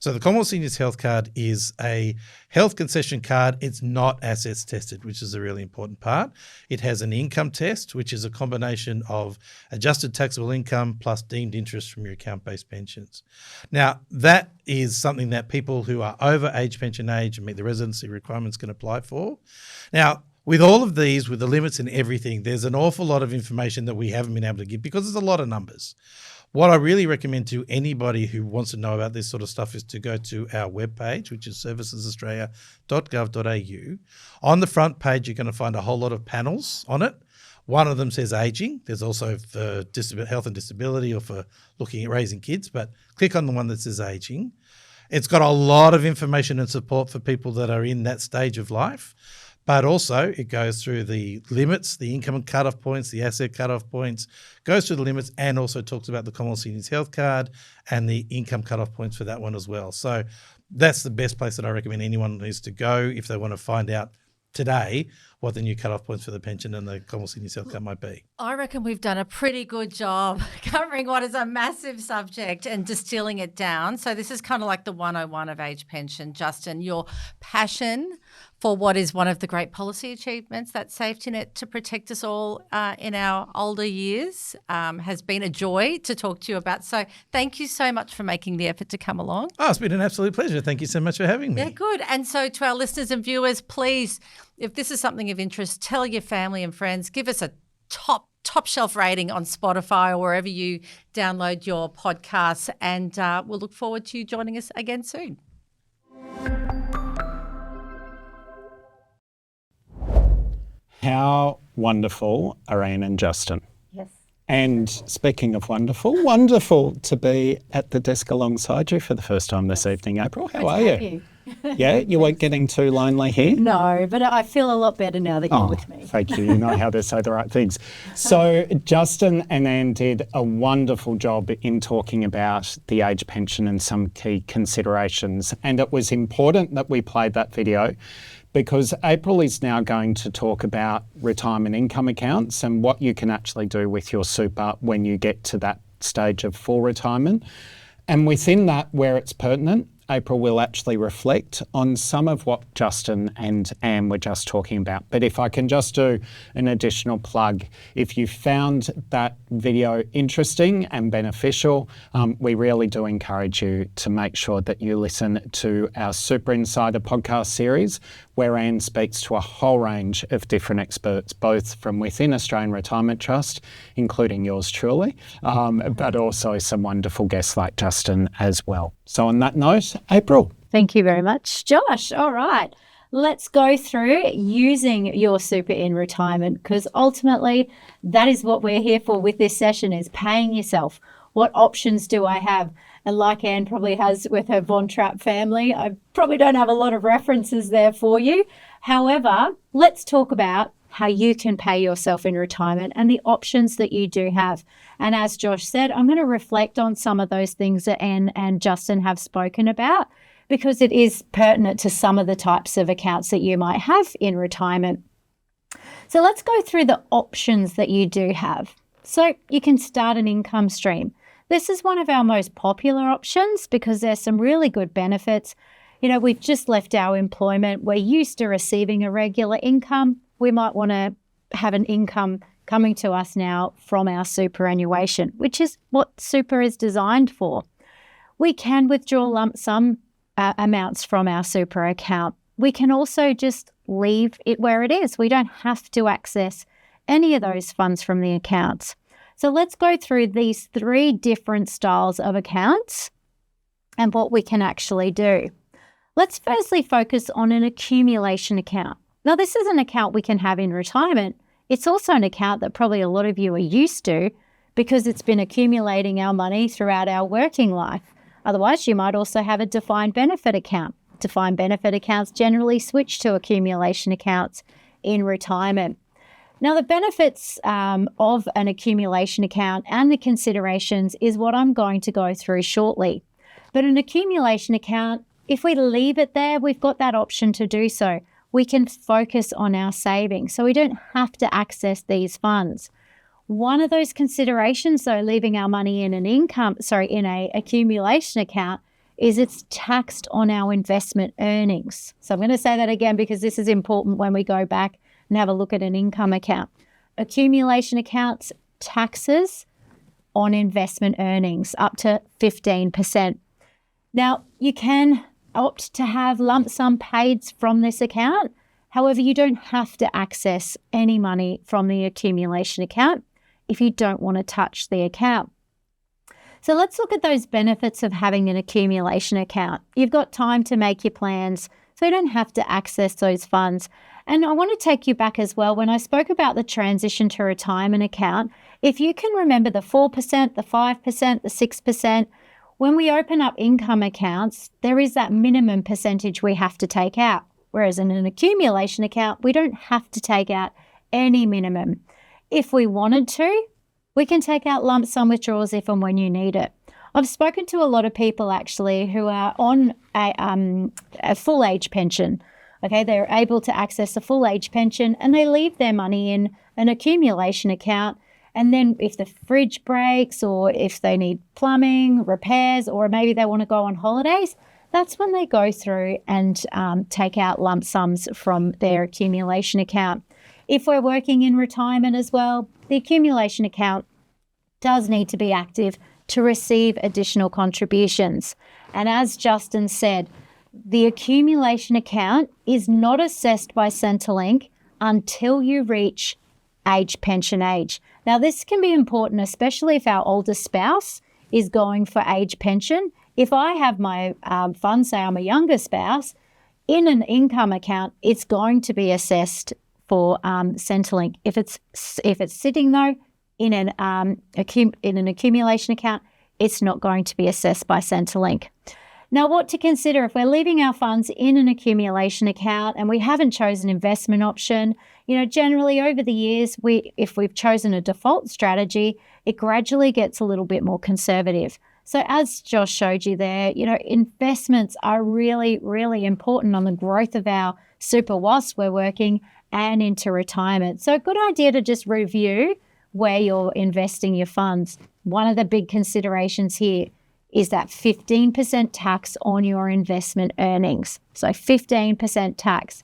So the Commonwealth Seniors Health Card is a health concession card. It's not assets tested, which is a really important part. It has an income test, which is a combination of adjusted taxable income plus deemed interest from your account-based pensions. Now, that is something that people who are over age pension age and meet the residency requirements can apply for. Now, with all of these, with the limits and everything, there's an awful lot of information that we haven't been able to give because there's a lot of numbers. What I really recommend to anybody who wants to know about this sort of stuff is to go to our webpage, which is servicesaustralia.gov.au. On the front page, you're going to find a whole lot of panels on it. One of them says ageing. There's also for health and disability or for looking at raising kids, but click on the one that says ageing. It's got a lot of information and support for people that are in that stage of life. But also it goes through the limits, the income cutoff points, the asset cutoff points, goes through the limits and also talks about the Commonwealth Seniors Health Card and the income cutoff points for that one as well. So that's the best place that I recommend anyone needs to go if they want to find out today what the new cutoff points for the pension and the Commonwealth Seniors Health Card might be. I reckon we've done a pretty good job covering what is a massive subject and distilling it down. So this is kind of like the 101 of age pension. Justin, your passion for what is one of the great policy achievements, that safety net to protect us all in our older years, has been a joy to talk to you about. So thank you so much for making the effort to come along. Oh, it's been an absolute pleasure. Thank you so much for having me. Yeah, good. And so to our listeners and viewers, please, if this is something of interest, tell your family and friends, give us a top shelf rating on Spotify or wherever you download your podcasts, and we'll look forward to you joining us again soon. How wonderful, Irene and Justin. Yes. And speaking of wonderful to be at the desk alongside you for the first time this evening, April. How are you? Yeah, you weren't getting too lonely here? No, but I feel a lot better now that you're with me. Thank you. You know how to say the right things. So Justin and Anne did a wonderful job in talking about the age pension and some key considerations. And it was important that we played that video because April is now going to talk about retirement income accounts and what you can actually do with your super when you get to that stage of full retirement. And within that, where it's pertinent, April will actually reflect on some of what Justin and Anne were just talking about. But if I can just do an additional plug, if you found that video interesting and beneficial, we really do encourage you to make sure that you listen to our Super Insider podcast series, where Anne speaks to a whole range of different experts, both from within Australian Retirement Trust, including yours truly, but also some wonderful guests like Justin as well. So on that note, April. Thank you very much, Josh. All right, let's go through using your super in retirement, because ultimately that is what we're here for with this session, is paying yourself. What options do I have? And like Anne probably has with her Von Trapp family, I probably don't have a lot of references there for you. However, let's talk about how you can pay yourself in retirement and the options that you do have. And as Josh said, I'm going to reflect on some of those things that Anne and Justin have spoken about, because it is pertinent to some of the types of accounts that you might have in retirement. So let's go through the options that you do have. So you can start an income stream. This is one of our most popular options because there's some really good benefits. You know, we've just left our employment. We're used to receiving a regular income. We might want to have an income coming to us now from our superannuation, which is what super is designed for. We can withdraw lump sum amounts from our super account. We can also just leave it where it is. We don't have to access any of those funds from the accounts. So let's go through these 3 different styles of accounts and what we can actually do. Let's firstly focus on an accumulation account. Now, this is an account we can have in retirement. It's also an account that probably a lot of you are used to because it's been accumulating our money throughout our working life. Otherwise, you might also have a defined benefit account. Defined benefit accounts generally switch to accumulation accounts in retirement. Now, the benefits of an accumulation account and the considerations is what I'm going to go through shortly. But an accumulation account, if we leave it there, we've got that option to do so. We can focus on our savings, so we don't have to access these funds. One of those considerations, though, leaving our money in in a accumulation account, is it's taxed on our investment earnings. So I'm going to say that again because this is important when we go back and have a look at an income account. Accumulation accounts, taxes on investment earnings up to 15%. Now, you can opt to have lump sum paid from this account. However, you don't have to access any money from the accumulation account if you don't want to touch the account. So let's look at those benefits of having an accumulation account. You've got time to make your plans, so you don't have to access those funds. And I want to take you back as well. When I spoke about the transition to retirement account, if you can remember the 4%, the 5%, the 6%, when we open up income accounts, there is that minimum percentage we have to take out. Whereas in an accumulation account, we don't have to take out any minimum. If we wanted to, we can take out lump sum withdrawals if and when you need it. I've spoken to a lot of people actually who are on a full age pension. Okay, they're able to access a full age pension and they leave their money in an accumulation account. And then if the fridge breaks or if they need plumbing, repairs, or maybe they want to go on holidays, that's when they go through and take out lump sums from their accumulation account. If we're working in retirement as well, the accumulation account does need to be active to receive additional contributions. And as Justin said, the accumulation account is not assessed by Centrelink until you reach age pension age. Now, this can be important, especially if our older spouse is going for age pension. If I have my funds, say I'm a younger spouse, in an income account, it's going to be assessed for Centrelink. If it's sitting though, in an accumulation account, it's not going to be assessed by Centrelink. Now, what to consider if we're leaving our funds in an accumulation account and we haven't chosen investment option, generally over the years, if we've chosen a default strategy, it gradually gets a little bit more conservative. So as Josh showed you there, investments are really, really important on the growth of our super whilst we're working and into retirement. So a good idea to just review where you're investing your funds. One of the big considerations here is that 15% tax on your investment earnings. So 15% tax.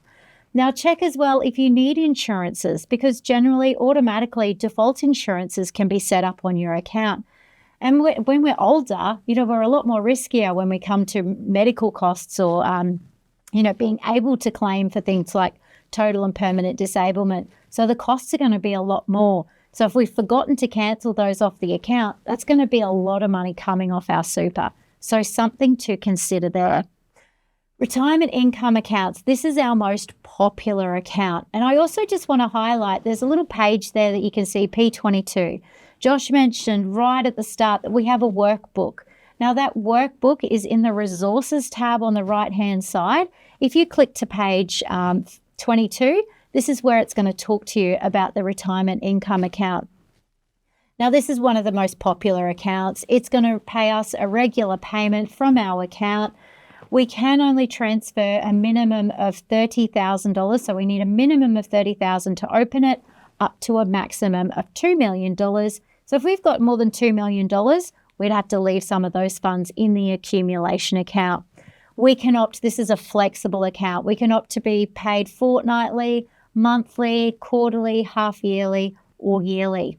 Now check as well if you need insurances, because generally, automatically, default insurances can be set up on your account. And when we're older, we're a lot more riskier when we come to medical costs or, being able to claim for things like total and permanent disablement. So the costs are going to be a lot more. So if we've forgotten to cancel those off the account, that's going to be a lot of money coming off our super. So something to consider there. Retirement income accounts. This is our most popular account. And I also just want to highlight, there's a little page there that you can see, P22. Josh mentioned right at the start that we have a workbook. Now that workbook is in the resources tab on the right-hand side. If you click to page 22, this is where it's going to talk to you about the retirement income account. Now, this is one of the most popular accounts. It's going to pay us a regular payment from our account. We can only transfer a minimum of $30,000. So we need a minimum of $30,000 to open it, up to a maximum of $2 million. So if we've got more than $2 million, we'd have to leave some of those funds in the accumulation account. We can opt, this is a flexible account. We can opt to be paid fortnightly, monthly, quarterly, half yearly, or yearly.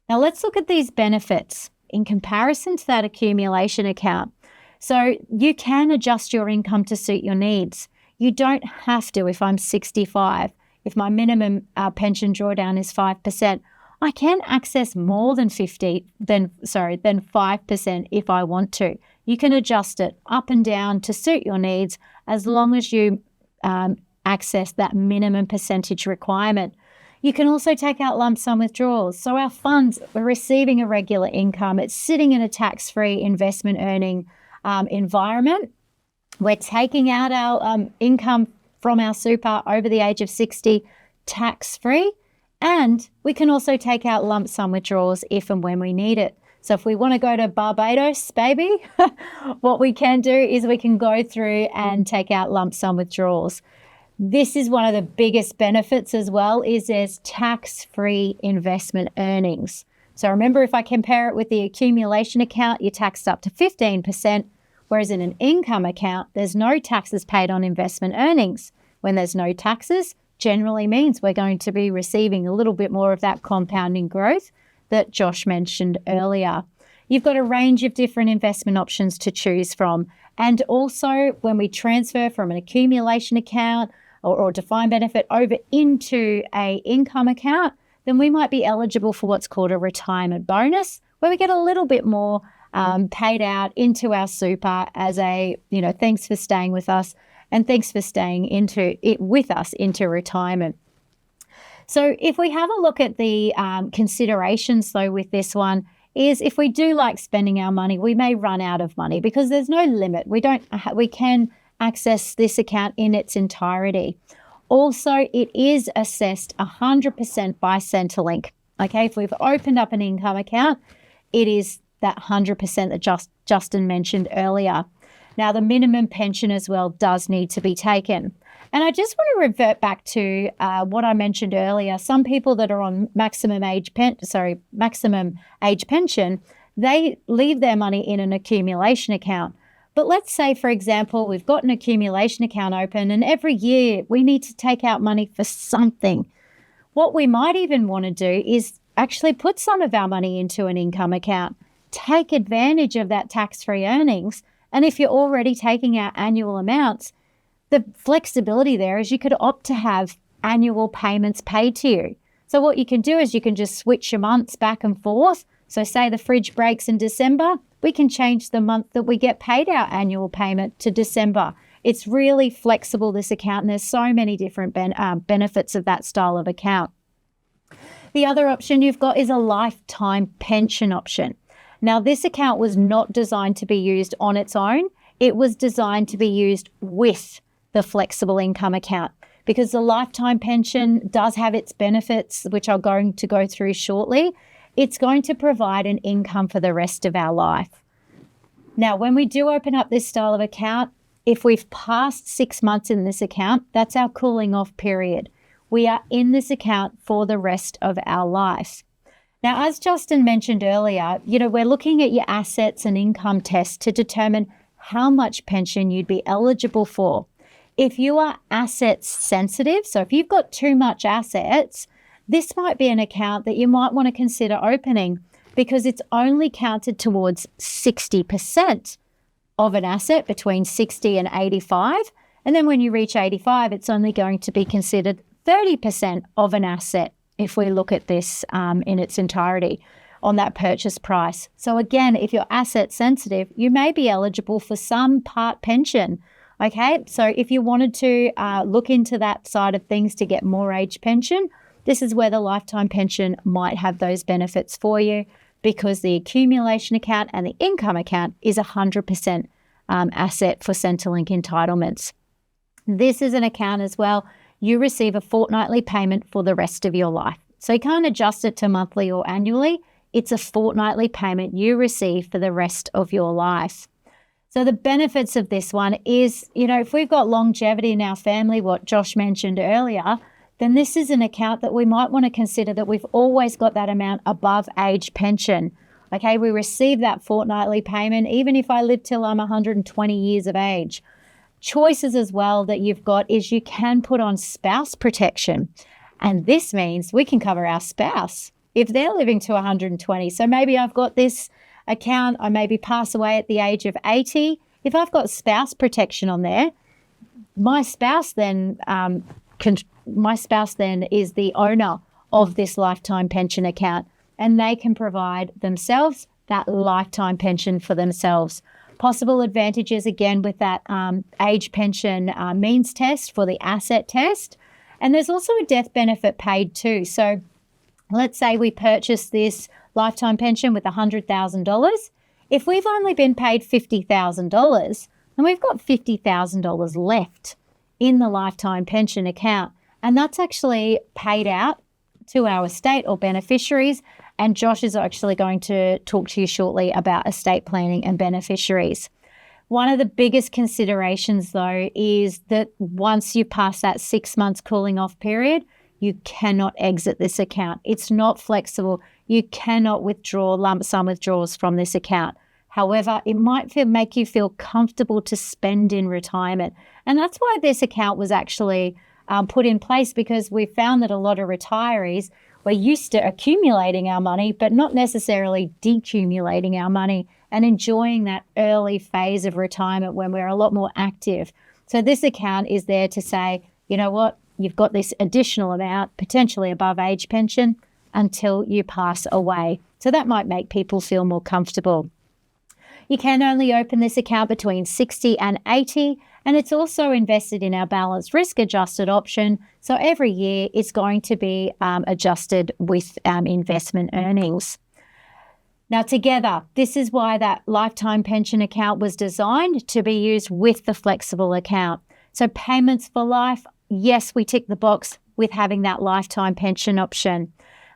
Now let's look at these benefits in comparison to that accumulation account. So you can adjust your income to suit your needs. You don't have to. If I'm 65, if my minimum pension drawdown is 5%, I can access more than 5% if I want to. You can adjust it up and down to suit your needs as long as you access that minimum percentage requirement. You can also take out lump sum withdrawals. So our funds, we're receiving a regular income. It's sitting in a tax-free investment earning environment. We're taking out our income from our super over the age of 60 tax-free. And we can also take out lump sum withdrawals if and when we need it. So if we want to go to Barbados, baby, what we can do is we can go through and take out lump sum withdrawals. This is one of the biggest benefits as well, is there's tax-free investment earnings. So remember, if I compare it with the accumulation account, you're taxed up to 15%, whereas in an income account, there's no taxes paid on investment earnings. When there's no taxes, generally means we're going to be receiving a little bit more of that compounding growth that Josh mentioned earlier. You've got a range of different investment options to choose from. And also when we transfer from an accumulation account or defined benefit over into a income account, then we might be eligible for what's called a retirement bonus, where we get a little bit more paid out into our super as a, thanks for staying with us and thanks for staying with us into retirement. So if we have a look at the considerations though with this one, is if we do like spending our money, we may run out of money because there's no limit. We can access this account in its entirety. Also, it is assessed 100% by Centrelink. Okay, if we've opened up an income account, it is that 100% that Justin mentioned earlier. Now, the minimum pension as well does need to be taken. And I just want to revert back to what I mentioned earlier. Some people that are on maximum age pension, they leave their money in an accumulation account. But let's say, for example, we've got an accumulation account open and every year we need to take out money for something. What we might even want to do is actually put some of our money into an income account, take advantage of that tax-free earnings. And if you're already taking out annual amounts, the flexibility there is you could opt to have annual payments paid to you. So what you can do is you can just switch your months back and forth. So say the fridge breaks in December, we can change the month that we get paid our annual payment to December. It's really flexible, this account, and there's so many different benefits of that style of account. The other option you've got is a lifetime pension option. Now, this account was not designed to be used on its own. It was designed to be used with the flexible income account, because the lifetime pension does have its benefits, which I'm going to go through shortly. It's going to provide an income for the rest of our life. Now, when we do open up this style of account, if we've passed 6 months in this account, that's our cooling off period. We are in this account for the rest of our life. Now, as Justin mentioned earlier, we're looking at your assets and income test to determine how much pension you'd be eligible for. If you are assets sensitive, so if you've got too much assets, this might be an account that you might want to consider opening, because it's only counted towards 60% of an asset between 60 and 85. And then when you reach 85, it's only going to be considered 30% of an asset if we look at this in its entirety on that purchase price. So again, if you're asset sensitive, you may be eligible for some part pension. Okay, so if you wanted to look into that side of things to get more age pension, this is where the lifetime pension might have those benefits for you, because the accumulation account and the income account is 100% asset for Centrelink entitlements. This is an account as well. You receive a fortnightly payment for the rest of your life. So you can't adjust it to monthly or annually. It's a fortnightly payment you receive for the rest of your life. So the benefits of this one is, if we've got longevity in our family, what Josh mentioned earlier, then this is an account that we might want to consider that we've always got that amount above age pension. Okay, we receive that fortnightly payment, even if I live till I'm 120 years of age. Choices as well that you've got is you can put on spouse protection. And this means we can cover our spouse if they're living to 120. So maybe I've got this account, I maybe pass away at the age of 80. If I've got spouse protection on there, my spouse then is the owner of this lifetime pension account, and they can provide themselves that lifetime pension for themselves. Possible advantages again with that age pension means test for the asset test. And there's also a death benefit paid too. So let's say we purchase this lifetime pension with $100,000. If we've only been paid $50,000, then we've got $50,000 left in the lifetime pension account. And that's actually paid out to our estate or beneficiaries. And Josh is actually going to talk to you shortly about estate planning and beneficiaries. One of the biggest considerations, though, is that once you pass that 6 months cooling off period, you cannot exit this account. It's not flexible. You cannot withdraw lump sum withdrawals from this account. However, it might make you feel comfortable to spend in retirement. And that's why this account was actually put in place, because we found that a lot of retirees were used to accumulating our money, but not necessarily decumulating our money and enjoying that early phase of retirement when we're a lot more active. So this account is there to say, you know what, you've got this additional amount, potentially above age pension, until you pass away. So that might make people feel more comfortable. You can only open this account between 60 and 80, and it's also invested in our balanced risk adjusted option. So every year it's going to be adjusted with investment earnings. Now together, this is why that lifetime pension account was designed to be used with the flexible account. So payments for life, yes, we tick the box with having that lifetime pension option.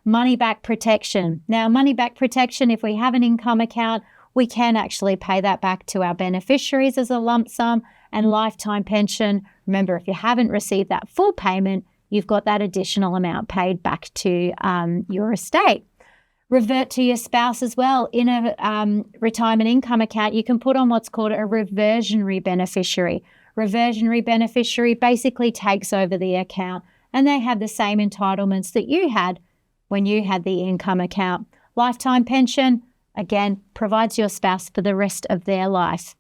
Money back protection. Now money back protection, if we have an income account, we can actually pay that back to our beneficiaries as a lump sum. And lifetime pension, remember, if you haven't received that full payment, you've got that additional amount paid back to your estate. Revert to your spouse as well. In a retirement income account, you can put on what's called a reversionary beneficiary. Reversionary beneficiary basically takes over the account, and they have the same entitlements that you had when you had the income account. Lifetime pension, again, provides your spouse for the rest of their life.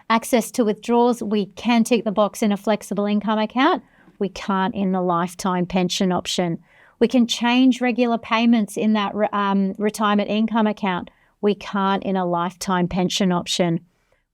Access to withdrawals, we can tick the box in a flexible income account. We can't in the lifetime pension option. We can change regular payments in that retirement income account. We can't in a lifetime pension option.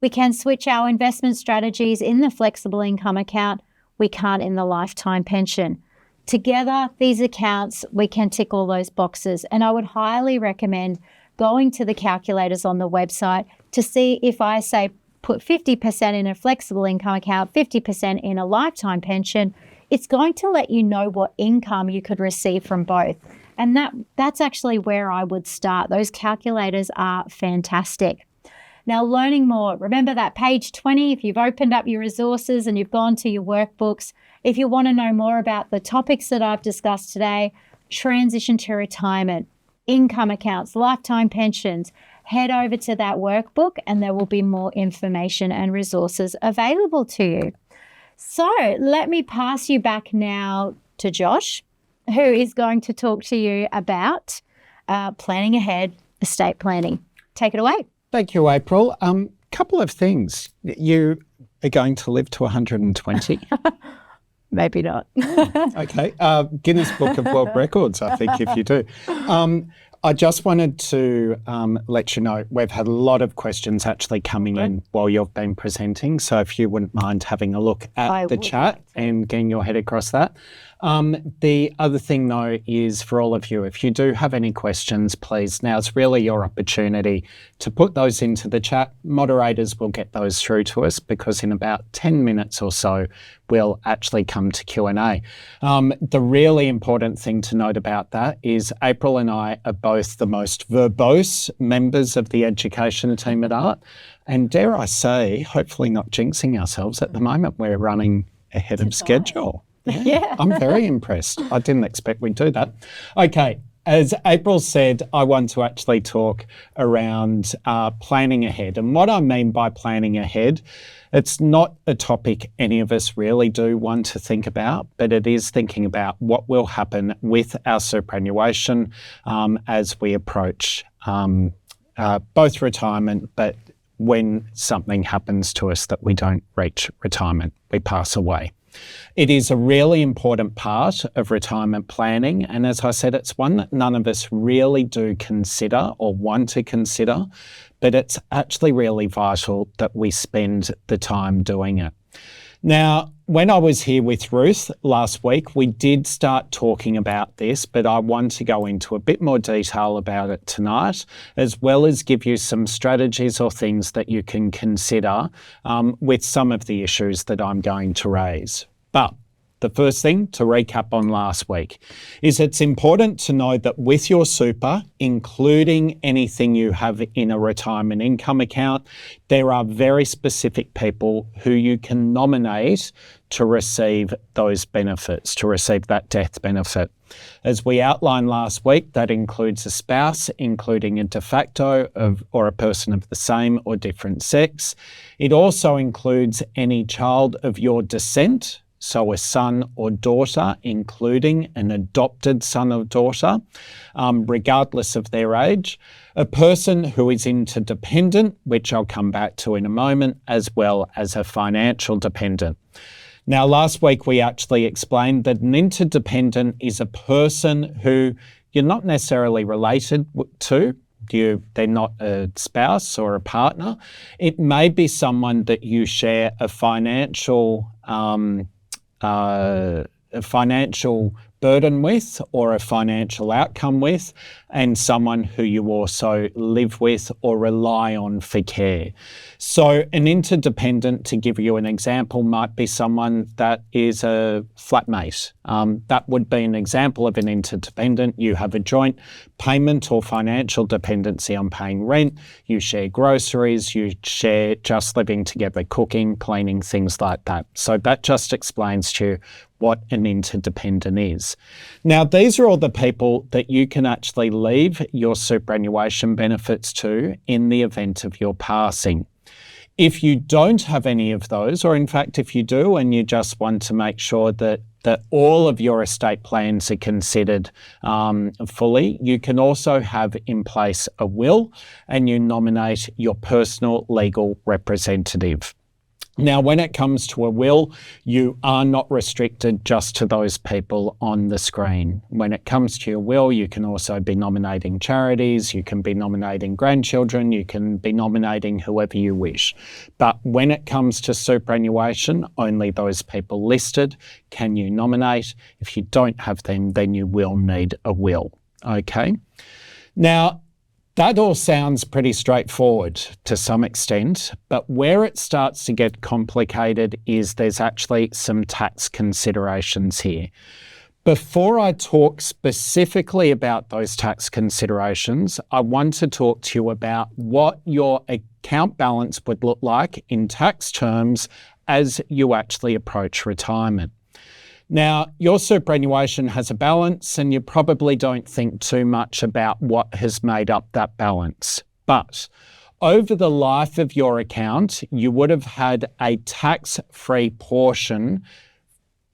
We can switch our investment strategies in the flexible income account. We can't in the lifetime pension. Together, these accounts, we can tick all those boxes. And I would highly recommend going to the calculators on the website to see if I say put 50% in a flexible income account, 50% in a lifetime pension, it's going to let you know what income you could receive from both. And that's actually where I would start. Those calculators are fantastic. Now, learning more, remember that page 20, if you've opened up your resources and you've gone to your workbooks, if you want to know more about the topics that I've discussed today, transition to retirement, income accounts, lifetime pensions, head over to that workbook and there will be more information and resources available to you. So let me pass you back now to Josh, who is going to talk to you about planning ahead, estate planning. Take it away. Thank you, April. Couple of things. You are going to live to 120? Maybe not. Okay. Guinness Book of World Records, I think, if you do. I just wanted to let you know we've had a lot of questions actually coming in while you've been presenting. So if you wouldn't mind having a look at the chat and getting your head across that. The other thing, though, is for all of you, if you do have any questions, please, now's really your opportunity to put those into the chat. Moderators will get those through to us because in about 10 minutes or so, we'll actually come to Q&A. The really important thing to note about that is April and I are both the most verbose members of the education team at ART. And dare I say, hopefully not jinxing ourselves, at the moment we're running ahead of schedule. Yeah. I'm very impressed. I didn't expect we'd do that. Okay. As April said, I want to actually talk around planning ahead. And what I mean by planning ahead, it's not a topic any of us really do want to think about, but it is thinking about what will happen with our superannuation as we approach both retirement, but when something happens to us that we don't reach retirement, we pass away. It is a really important part of retirement planning. And as I said, it's one that none of us really do consider or want to consider, but it's actually really vital that we spend the time doing it. Now, when I was here with Ruth last week, we did start talking about this, but I want to go into a bit more detail about it tonight, as well as give you some strategies or things that you can consider with some of the issues that I'm going to raise. But the first thing to recap on last week is it's important to know that with your super, including anything you have in a retirement income account, there are very specific people who you can nominate to receive those benefits, to receive that death benefit. As we outlined last week, that includes a spouse, including a de facto or a person of the same or different sex. It also includes any child of your descent, so a son or daughter, including an adopted son or daughter, regardless of their age, a person who is interdependent, which I'll come back to in a moment, as well as a financial dependent. Now, last week we actually explained that an interdependent is a person who you're not necessarily related to. They're not a spouse or a partner. It may be someone that you share a financial burden with or a financial outcome with, and someone who you also live with or rely on for care. So an interdependent, to give you an example, might be someone that is a flatmate. That would be an example of an interdependent. You have a joint payment or financial dependency on paying rent, you share groceries, you share just living together, cooking, cleaning, things like that. So that just explains to you what an interdependent is. Now, these are all the people that you can actually leave your superannuation benefits to in the event of your passing. If you don't have any of those, or in fact, if you do and you just want to make sure that all of your estate plans are considered fully, you can also have in place a will and you nominate your personal legal representative. Now, when it comes to a will, you are not restricted just to those people on the screen. When it comes to your will, you can also be nominating charities, you can be nominating grandchildren, you can be nominating whoever you wish. But when it comes to superannuation, only those people listed can you nominate. If you don't have them, then you will need a will. Okay? Now, that all sounds pretty straightforward to some extent, but where it starts to get complicated is there's actually some tax considerations here. Before I talk specifically about those tax considerations, I want to talk to you about what your account balance would look like in tax terms as you actually approach retirement. Now, your superannuation has a balance and you probably don't think too much about what has made up that balance. But over the life of your account, you would have had a tax-free portion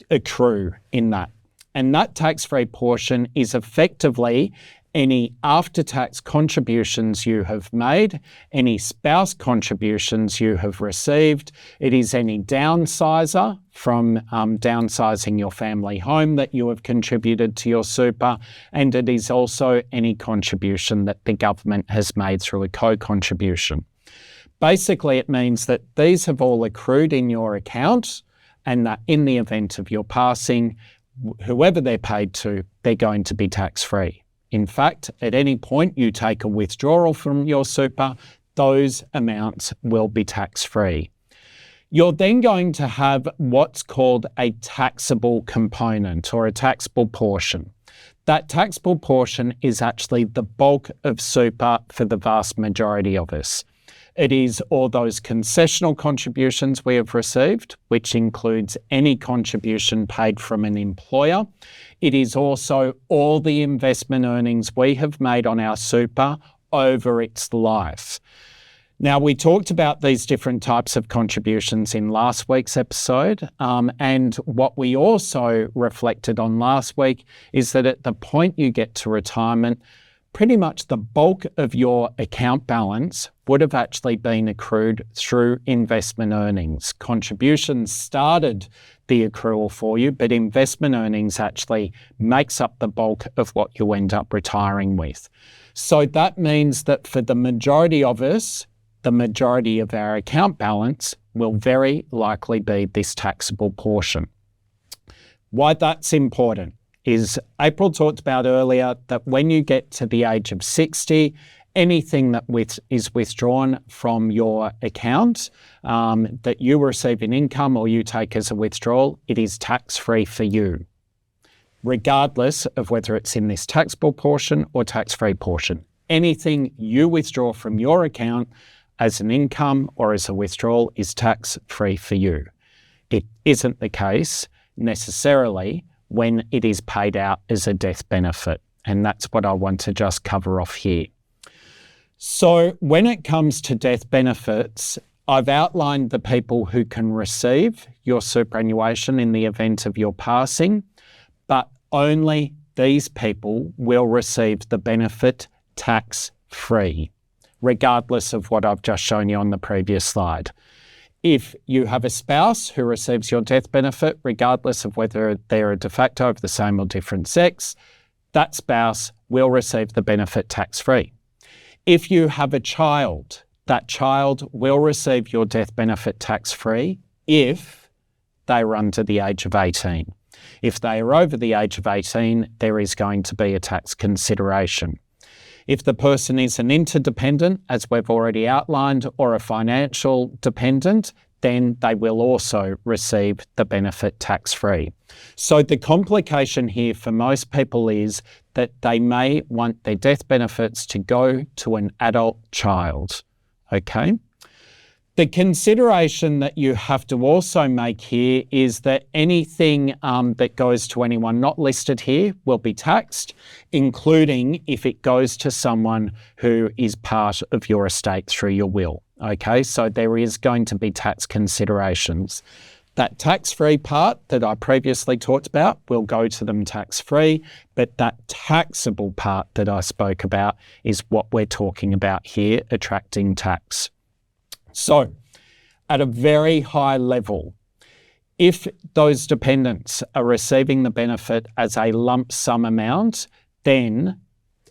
accrue in that. And that tax-free portion is effectively any after-tax contributions you have made, any spouse contributions you have received. It is any downsizer from downsizing your family home that you have contributed to your super, and it is also any contribution that the government has made through a co-contribution. Basically, it means that these have all accrued in your account, and that in the event of your passing, whoever they're paid to, they're going to be tax-free. In fact, at any point you take a withdrawal from your super, those amounts will be tax-free. You're then going to have what's called a taxable component or a taxable portion. That taxable portion is actually the bulk of super for the vast majority of us. It is all those concessional contributions we have received, which includes any contribution paid from an employer. It is also all the investment earnings we have made on our super over its life. Now, we talked about these different types of contributions in last week's episode, and what we also reflected on last week is that at the point you get to retirement, pretty much the bulk of your account balance would have actually been accrued through investment earnings. Contributions started the accrual for you, but investment earnings actually makes up the bulk of what you end up retiring with. So that means that for the majority of us, the majority of our account balance will very likely be this taxable portion. Why that's important is April talked about earlier that when you get to the age of 60, anything that is withdrawn from your account that you receive in income or you take as a withdrawal, it is tax-free for you, regardless of whether it's in this taxable portion or tax-free portion. Anything you withdraw from your account as an income or as a withdrawal is tax-free for you. It isn't the case necessarily when it is paid out as a death benefit. And that's what I want to just cover off here. So when it comes to death benefits, I've outlined the people who can receive your superannuation in the event of your passing, but only these people will receive the benefit tax-free, regardless of what I've just shown you on the previous slide. If you have a spouse who receives your death benefit, regardless of whether they're a de facto of the same or different sex, that spouse will receive the benefit tax-free. If you have a child, that child will receive your death benefit tax-free if they are under the age of 18. If they are over the age of 18, there is going to be a tax consideration. If the person is an interdependent, as we've already outlined, or a financial dependent, then they will also receive the benefit tax-free. So the complication here for most people is that they may want their death benefits to go to an adult child, okay? The consideration that you have to also make here is that anything that goes to anyone not listed here will be taxed, including if it goes to someone who is part of your estate through your will. Okay, so there is going to be tax considerations. That tax-free part that I previously talked about will go to them tax-free, but that taxable part that I spoke about is what we're talking about here, attracting tax. So At a very high level, if those dependents are receiving the benefit as a lump sum amount, then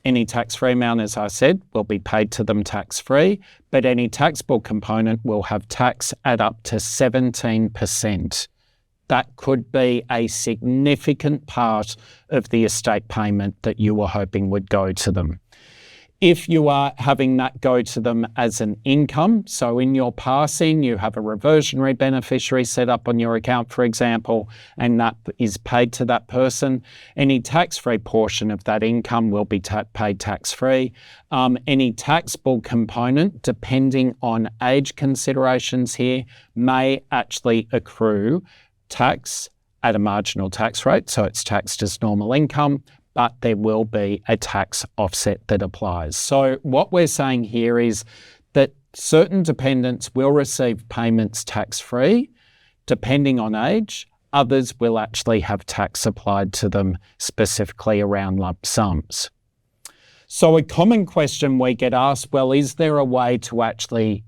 any tax-free amount, as I said, will be paid to them tax-free, but any taxable component will have tax at up to 17%. That could be a significant part of the estate payment that you were hoping would go to them. If you are having that go to them as an income, so in your passing, you have a reversionary beneficiary set up on your account, for example, and that is paid to that person, any tax-free portion of that income will be paid tax-free. Any taxable component, depending on age considerations here, may actually accrue tax at a marginal tax rate, so it's taxed as normal income, but there will be a tax offset that applies. So what we're saying here is that certain dependents will receive payments tax-free, depending on age. Others will actually have tax applied to them specifically around lump sums. So a common question we get asked, well, is there a way to actually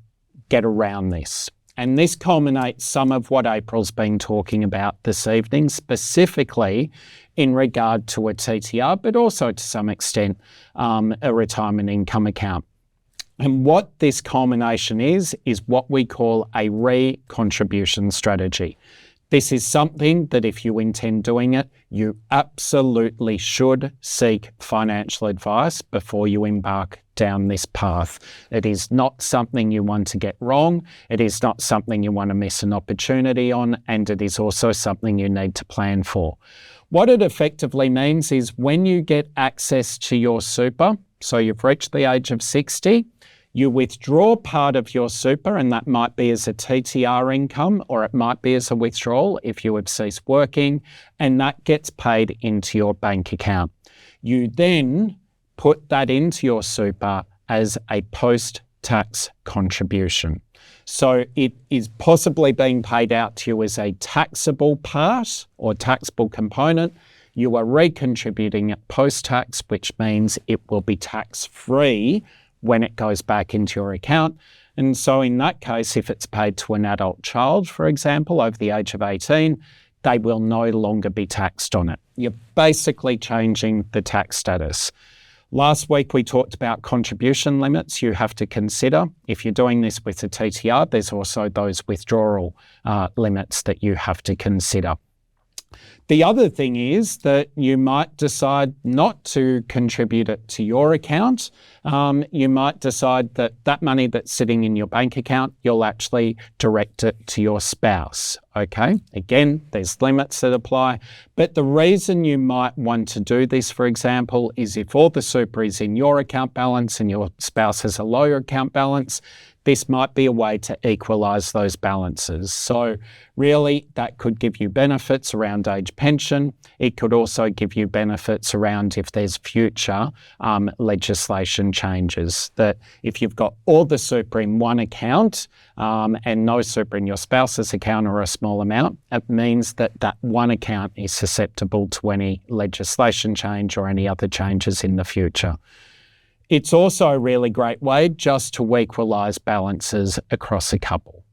get around this? And this culminates some of what April's been talking about this evening, specifically in regard to a TTR, but also to some extent a retirement income account. And what this culmination is what we call a re-contribution strategy. This is something that if you intend doing it, you absolutely should seek financial advice before you embark down this path. It is not something you want to get wrong. It is not something you want to miss an opportunity on, and it is also something you need to plan for. What it effectively means is when you get access to your super, so you've reached the age of 60, you withdraw part of your super, and that might be as a TTR income, or it might be as a withdrawal if you have ceased working, and that gets paid into your bank account. You then put that into your super as a post-tax contribution. So it is possibly being paid out to you as a taxable part or taxable component. You are recontributing it post-tax, which means it will be tax-free when it goes back into your account. And so in that case, if it's paid to an adult child, for example, over the age of 18, they will no longer be taxed on it. You're basically changing the tax status. Last week, we talked about contribution limits you have to consider. If you're doing this with a TTR, there's also those withdrawal limits that you have to consider. The other thing is that you might decide not to contribute it to your account. You might decide that that money that's sitting in your bank account, you'll actually direct it to your spouse. Okay, again, there's limits that apply. But the reason you might want to do this, for example, is if all the super is in your account balance and your spouse has a lower account balance, this might be a way to equalise those balances. So really, that could give you benefits around age pension. It could also give you benefits around if there's future legislation changes, that if you've got all the super in one account and no super in your spouse's account or a small amount, it means that that one account is susceptible to any legislation change or any other changes in the future. It's also a really great way just to equalise balances across a couple.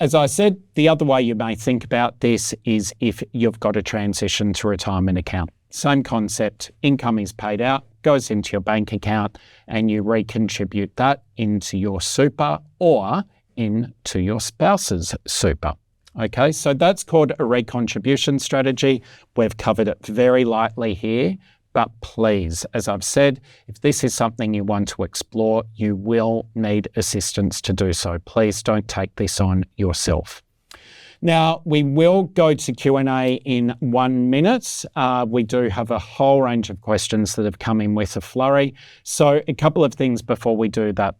As I said, the other way you may think about this is if you've got a transition to retirement account. Same concept, income is paid out, goes into your bank account, and you recontribute that into your super or into your spouse's super. Okay, so that's called a recontribution strategy. We've covered it very lightly here. But please, as I've said, if this is something you want to explore, you will need assistance to do so. Please don't take this on yourself. Now, we will go to Q&A in 1 minute. We do have a whole range of questions that have come in with a flurry. So a couple of things before we do that.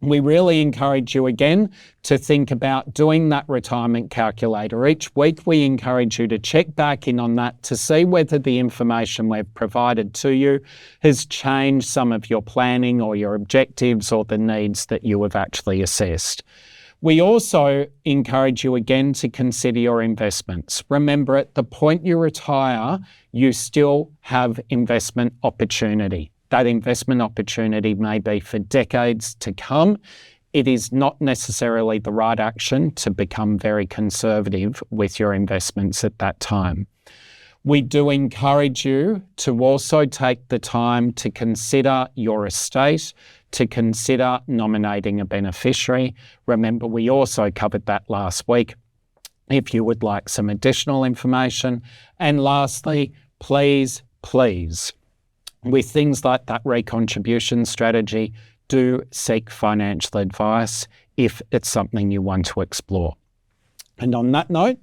We really encourage you again to think about doing that retirement calculator. Each week we encourage you to check back in on that to see whether the information we've provided to you has changed some of your planning or your objectives or the needs that you have actually assessed. We also encourage you again to consider your investments. Remember, at the point you retire, you still have investment opportunity. That investment opportunity may be for decades to come. it is not necessarily the right action to become very conservative with your investments at that time. We do encourage you to also take the time to consider your estate, to consider nominating a beneficiary. Remember, we also covered that last week if you would like some additional information. And lastly, please, with things like that recontribution strategy, do seek financial advice if it's something you want to explore. And on that note,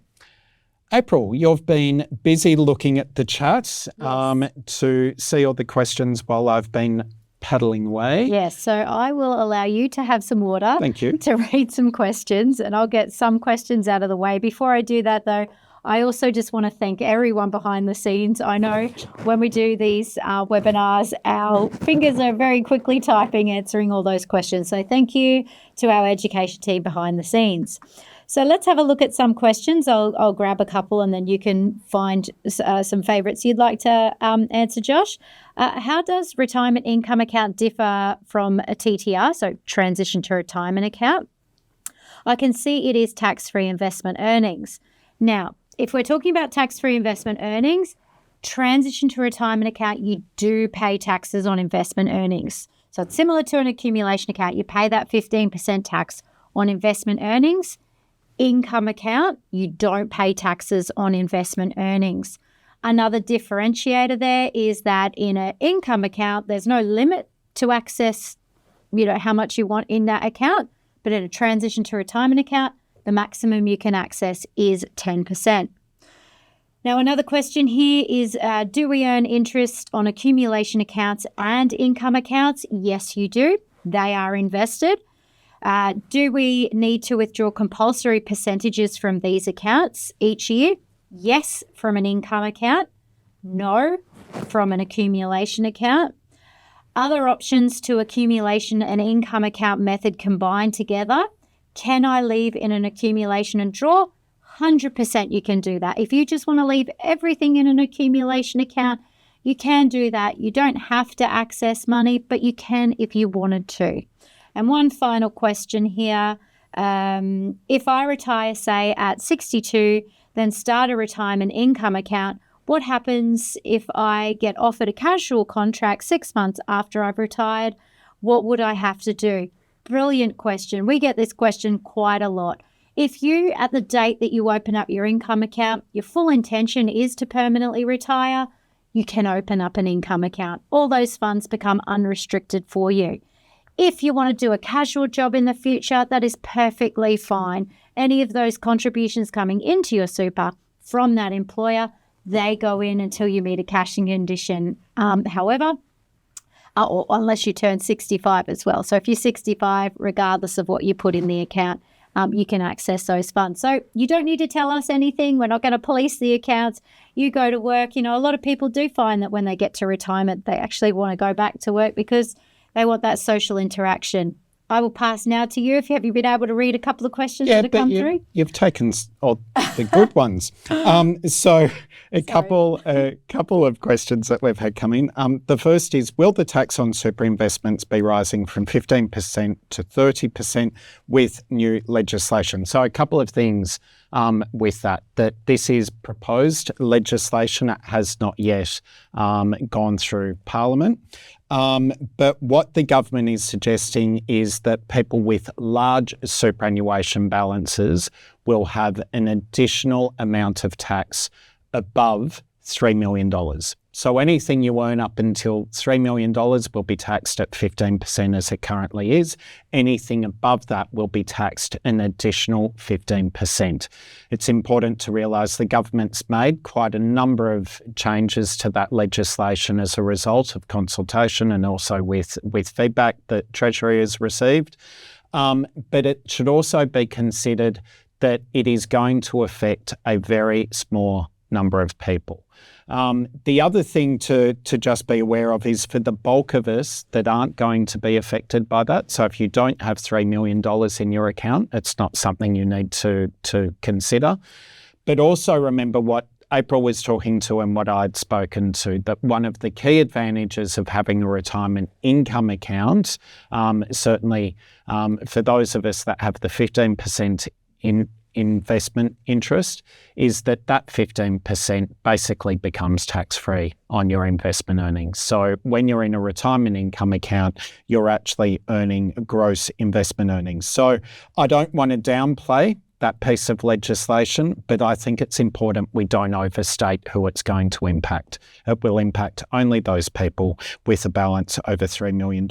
April, you've been busy looking at the chat to see all the questions while I've been paddling away. Yes, so I will allow you to have some water. Thank you. To read some questions, and I'll get some questions out of the way. Before I do that, though, I also just want to thank everyone behind the scenes. I know when we do these webinars, our fingers are very quickly typing, answering all those questions. So thank you to our education team behind the scenes. So let's have a look at some questions. I'll grab a couple and then you can find some favourites you'd like to answer, Josh. How does retirement income account differ from a TTR, so transition to retirement account? I can see it is tax-free investment earnings. Now, if we're talking about tax-free investment earnings, transition to retirement account, you do pay taxes on investment earnings. So it's similar to an accumulation account. You pay that 15% tax on investment earnings. Income account, you don't pay taxes on investment earnings. Another differentiator there is that in an income account, there's no limit to access, how much you want in that account. But in a transition to retirement account, the maximum you can access is 10%. Now, another question here is, do we earn interest on accumulation accounts and income accounts? Yes, you do. They are invested. Do we need to withdraw compulsory percentages from these accounts each year? Yes, from an income account. No, from an accumulation account. Other options to accumulation and income account method combined together. Can I leave in an accumulation and draw? 100% you can do that. If you just want to leave everything in an accumulation account, you can do that. You don't have to access money, but you can if you wanted to. And one final question here. If I retire, say, at 62, then start a retirement income account, what happens if I get offered a casual contract 6 months after I've retired? What would I have to do? Brilliant question. We get this question quite a lot. If you, at the date that you open up your income account, your full intention is to permanently retire, you can open up an income account. All those funds become unrestricted for you. If you want to do a casual job in the future, that is perfectly fine. Any of those contributions coming into your super from that employer, they go in until you meet a cashing condition. However, or unless you turn 65 as well. So if you're 65, regardless of what you put in the account, you can access those funds. So you don't need to tell us anything. We're not going to police the accounts. You go to work. A lot of people do find that when they get to retirement, they actually want to go back to work because they want that social interaction. I will pass now to you. Have you been able to read a couple of questions that have come through? You've taken all the good ones. So a couple of questions that we've had come in. The first is, will the tax on super investments be rising from 15% to 30% with new legislation? So a couple of things with that this is proposed legislation. It has not yet gone through Parliament. But what the government is suggesting is that people with large superannuation balances will have an additional amount of tax above $3 million. So anything you earn up until $3 million will be taxed at 15% as it currently is. Anything above that will be taxed an additional 15%. It's important to realise the government's made quite a number of changes to that legislation as a result of consultation and also with feedback that Treasury has received. But it should also be considered that it is going to affect a very small number of people. The other thing to just be aware of is for the bulk of us that aren't going to be affected by that. So if you don't have $3 million in your account, it's not something you need to consider. But also remember what April was talking to and what I'd spoken to, that one of the key advantages of having a retirement income account, certainly for those of us that have the 15% in investment interest, is that 15% basically becomes tax-free on your investment earnings. So when you're in a retirement income account, you're actually earning gross investment earnings. So I don't want to downplay that piece of legislation, but I think it's important we don't overstate who it's going to impact. It will impact only those people with a balance over $3 million.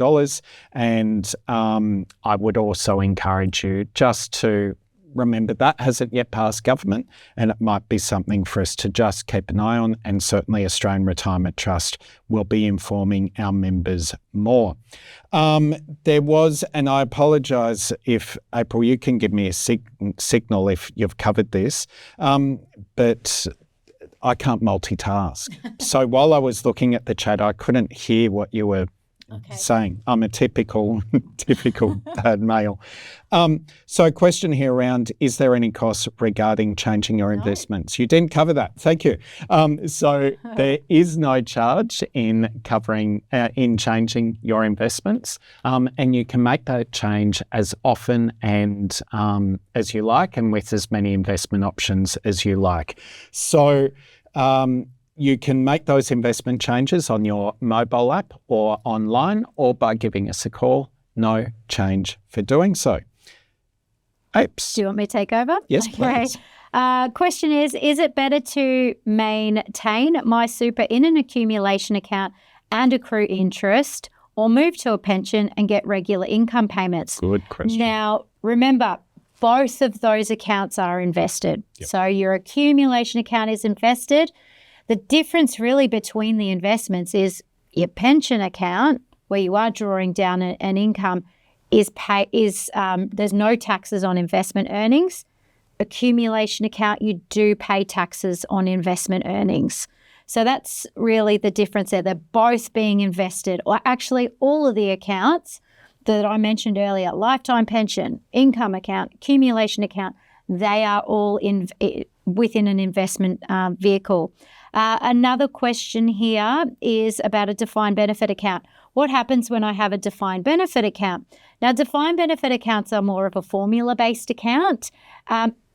And I would also encourage you just to remember that hasn't yet passed government, and it might be something for us to just keep an eye on, and certainly Australian Retirement Trust will be informing our members more. There was, and I apologise if, April, you can give me a signal if you've covered this, but I can't multitask. So while I was looking at the chat, I couldn't hear what you were saying. I'm a typical male. So a question here around, is there any cost regarding changing your investments? You didn't cover that. Thank you. So there is no charge in covering, in changing your investments. And you can make that change as often and as you like, and with as many investment options as you like. So you can make those investment changes on your mobile app or online, or by giving us a call. No change for doing so. Apes. Do you want me to take over? Yes, please. Question is it better to maintain my super in an accumulation account and accrue interest, or move to a pension and get regular income payments? Good question. Now, remember, both of those accounts are invested. Yep. So your accumulation account is invested. The difference really between the investments is your pension account, where you are drawing down an income, there's no taxes on investment earnings. Accumulation account, you do pay taxes on investment earnings. So that's really the difference there. They're both being invested, or actually all of the accounts that I mentioned earlier, lifetime pension, income account, accumulation account, they are all within an investment vehicle. Another question here is about a defined benefit account. What happens when I have a defined benefit account? Now, defined benefit accounts are more of a formula-based account.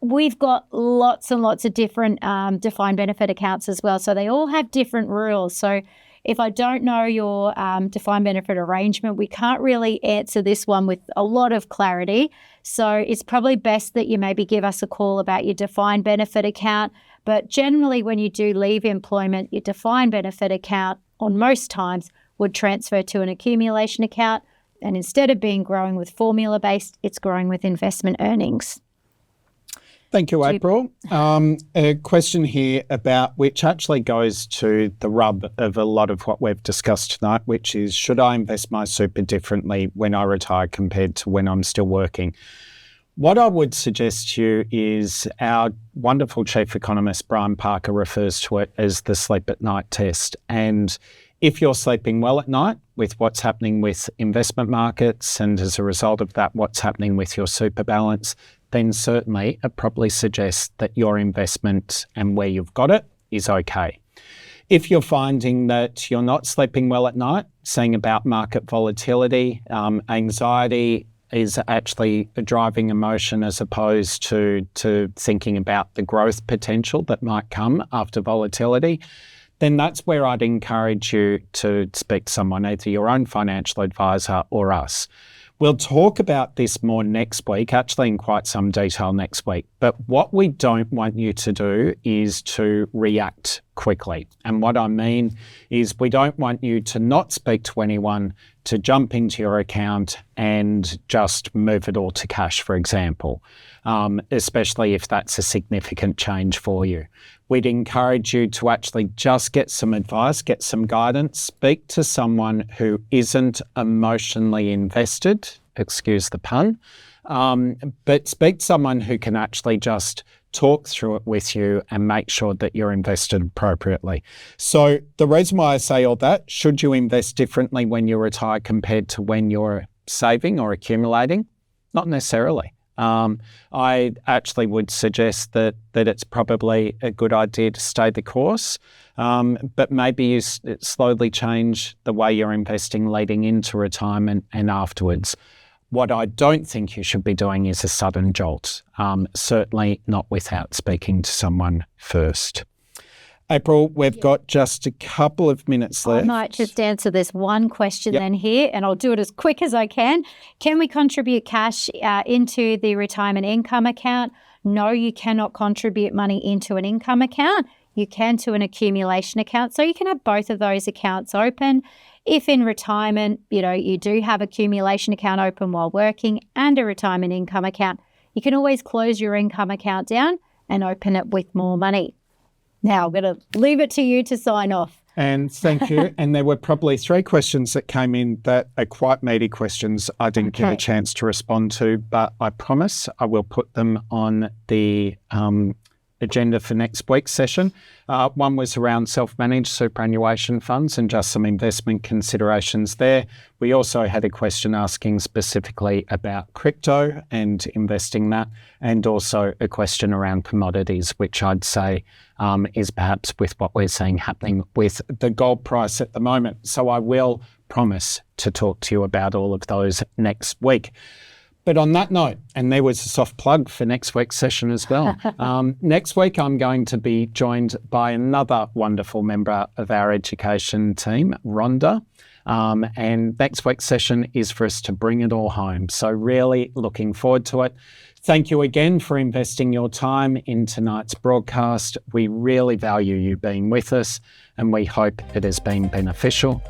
We've got lots and lots of different defined benefit accounts as well. So they all have different rules. So if I don't know your defined benefit arrangement, we can't really answer this one with a lot of clarity. So it's probably best that you maybe give us a call about your defined benefit account. But generally, when you do leave employment, your defined benefit account on most times would transfer to an accumulation account. And instead of being growing with formula-based, it's growing with investment earnings. Thank you, April. A question here about, which actually goes to the rub of a lot of what we've discussed tonight, which is, should I invest my super differently when I retire compared to when I'm still working? What I would suggest to you is, our wonderful chief economist, Brian Parker, refers to it as the sleep at night test. And if you're sleeping well at night with what's happening with investment markets, and as a result of that, what's happening with your super balance, then certainly it probably suggests that your investment and where you've got it is okay. If you're finding that you're not sleeping well at night, saying about market volatility, anxiety is actually a driving emotion as opposed to thinking about the growth potential that might come after volatility, then that's where I'd encourage you to speak to someone, either your own financial advisor or us. We'll talk about this more next week, actually in quite some detail next week. But what we don't want you to do is to react quickly. And what I mean is, we don't want you to not speak to anyone, to jump into your account and just move it all to cash, for example, especially if that's a significant change for you. We'd encourage you to actually just get some advice, get some guidance, speak to someone who isn't emotionally invested, excuse the pun, but speak to someone who can actually just talk through it with you and make sure that you're invested appropriately. So the reason why I say all that, should you invest differently when you retire compared to when you're saving or accumulating? Not necessarily. I actually would suggest that it's probably a good idea to stay the course, but maybe you slowly change the way you're investing leading into retirement and afterwards. What I don't think you should be doing is a sudden jolt, certainly not without speaking to someone first. April, we've got just a couple of minutes left. I might just answer this one question then here, and I'll do it as quick as I can. Can we contribute cash into the retirement income account? No, you cannot contribute money into an income account. You can to an accumulation account. So you can have both of those accounts open. If in retirement, you do have accumulation account open while working and a retirement income account, you can always close your income account down and open it with more money. Now, I'm going to leave it to you to sign off. And thank you. And there were probably 3 questions that came in that are quite meaty questions I didn't get a chance to respond to, but I promise I will put them on the agenda for next week's session. One was around self-managed superannuation funds and just some investment considerations there. We also had a question asking specifically about crypto and investing that, and also a question around commodities, which I'd say is perhaps with what we're seeing happening with the gold price at the moment. So I will promise to talk to you about all of those next week. But on that note, and there was a soft plug for next week's session as well. Next week, I'm going to be joined by another wonderful member of our education team, Rhonda. And next week's session is for us to bring it all home. So really looking forward to it. Thank you again for investing your time in tonight's broadcast. We really value you being with us, and we hope it has been beneficial.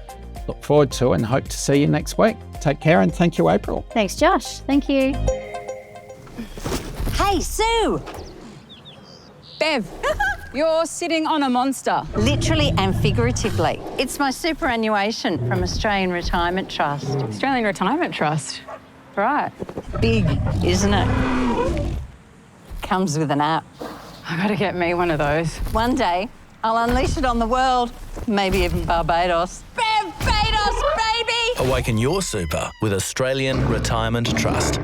Look forward to and hope to see you next week. Take care, and thank you, April. Thanks, Josh. Thank you. Hey, Sue! Bev, you're sitting on a monster. Literally and figuratively. It's my superannuation from Australian Retirement Trust. Australian Retirement Trust. Right. Big, isn't it? Comes with an app. I gotta get me one of those. One day, I'll unleash it on the world, maybe even Barbados. Barbados, baby! Awaken your super with Australian Retirement Trust.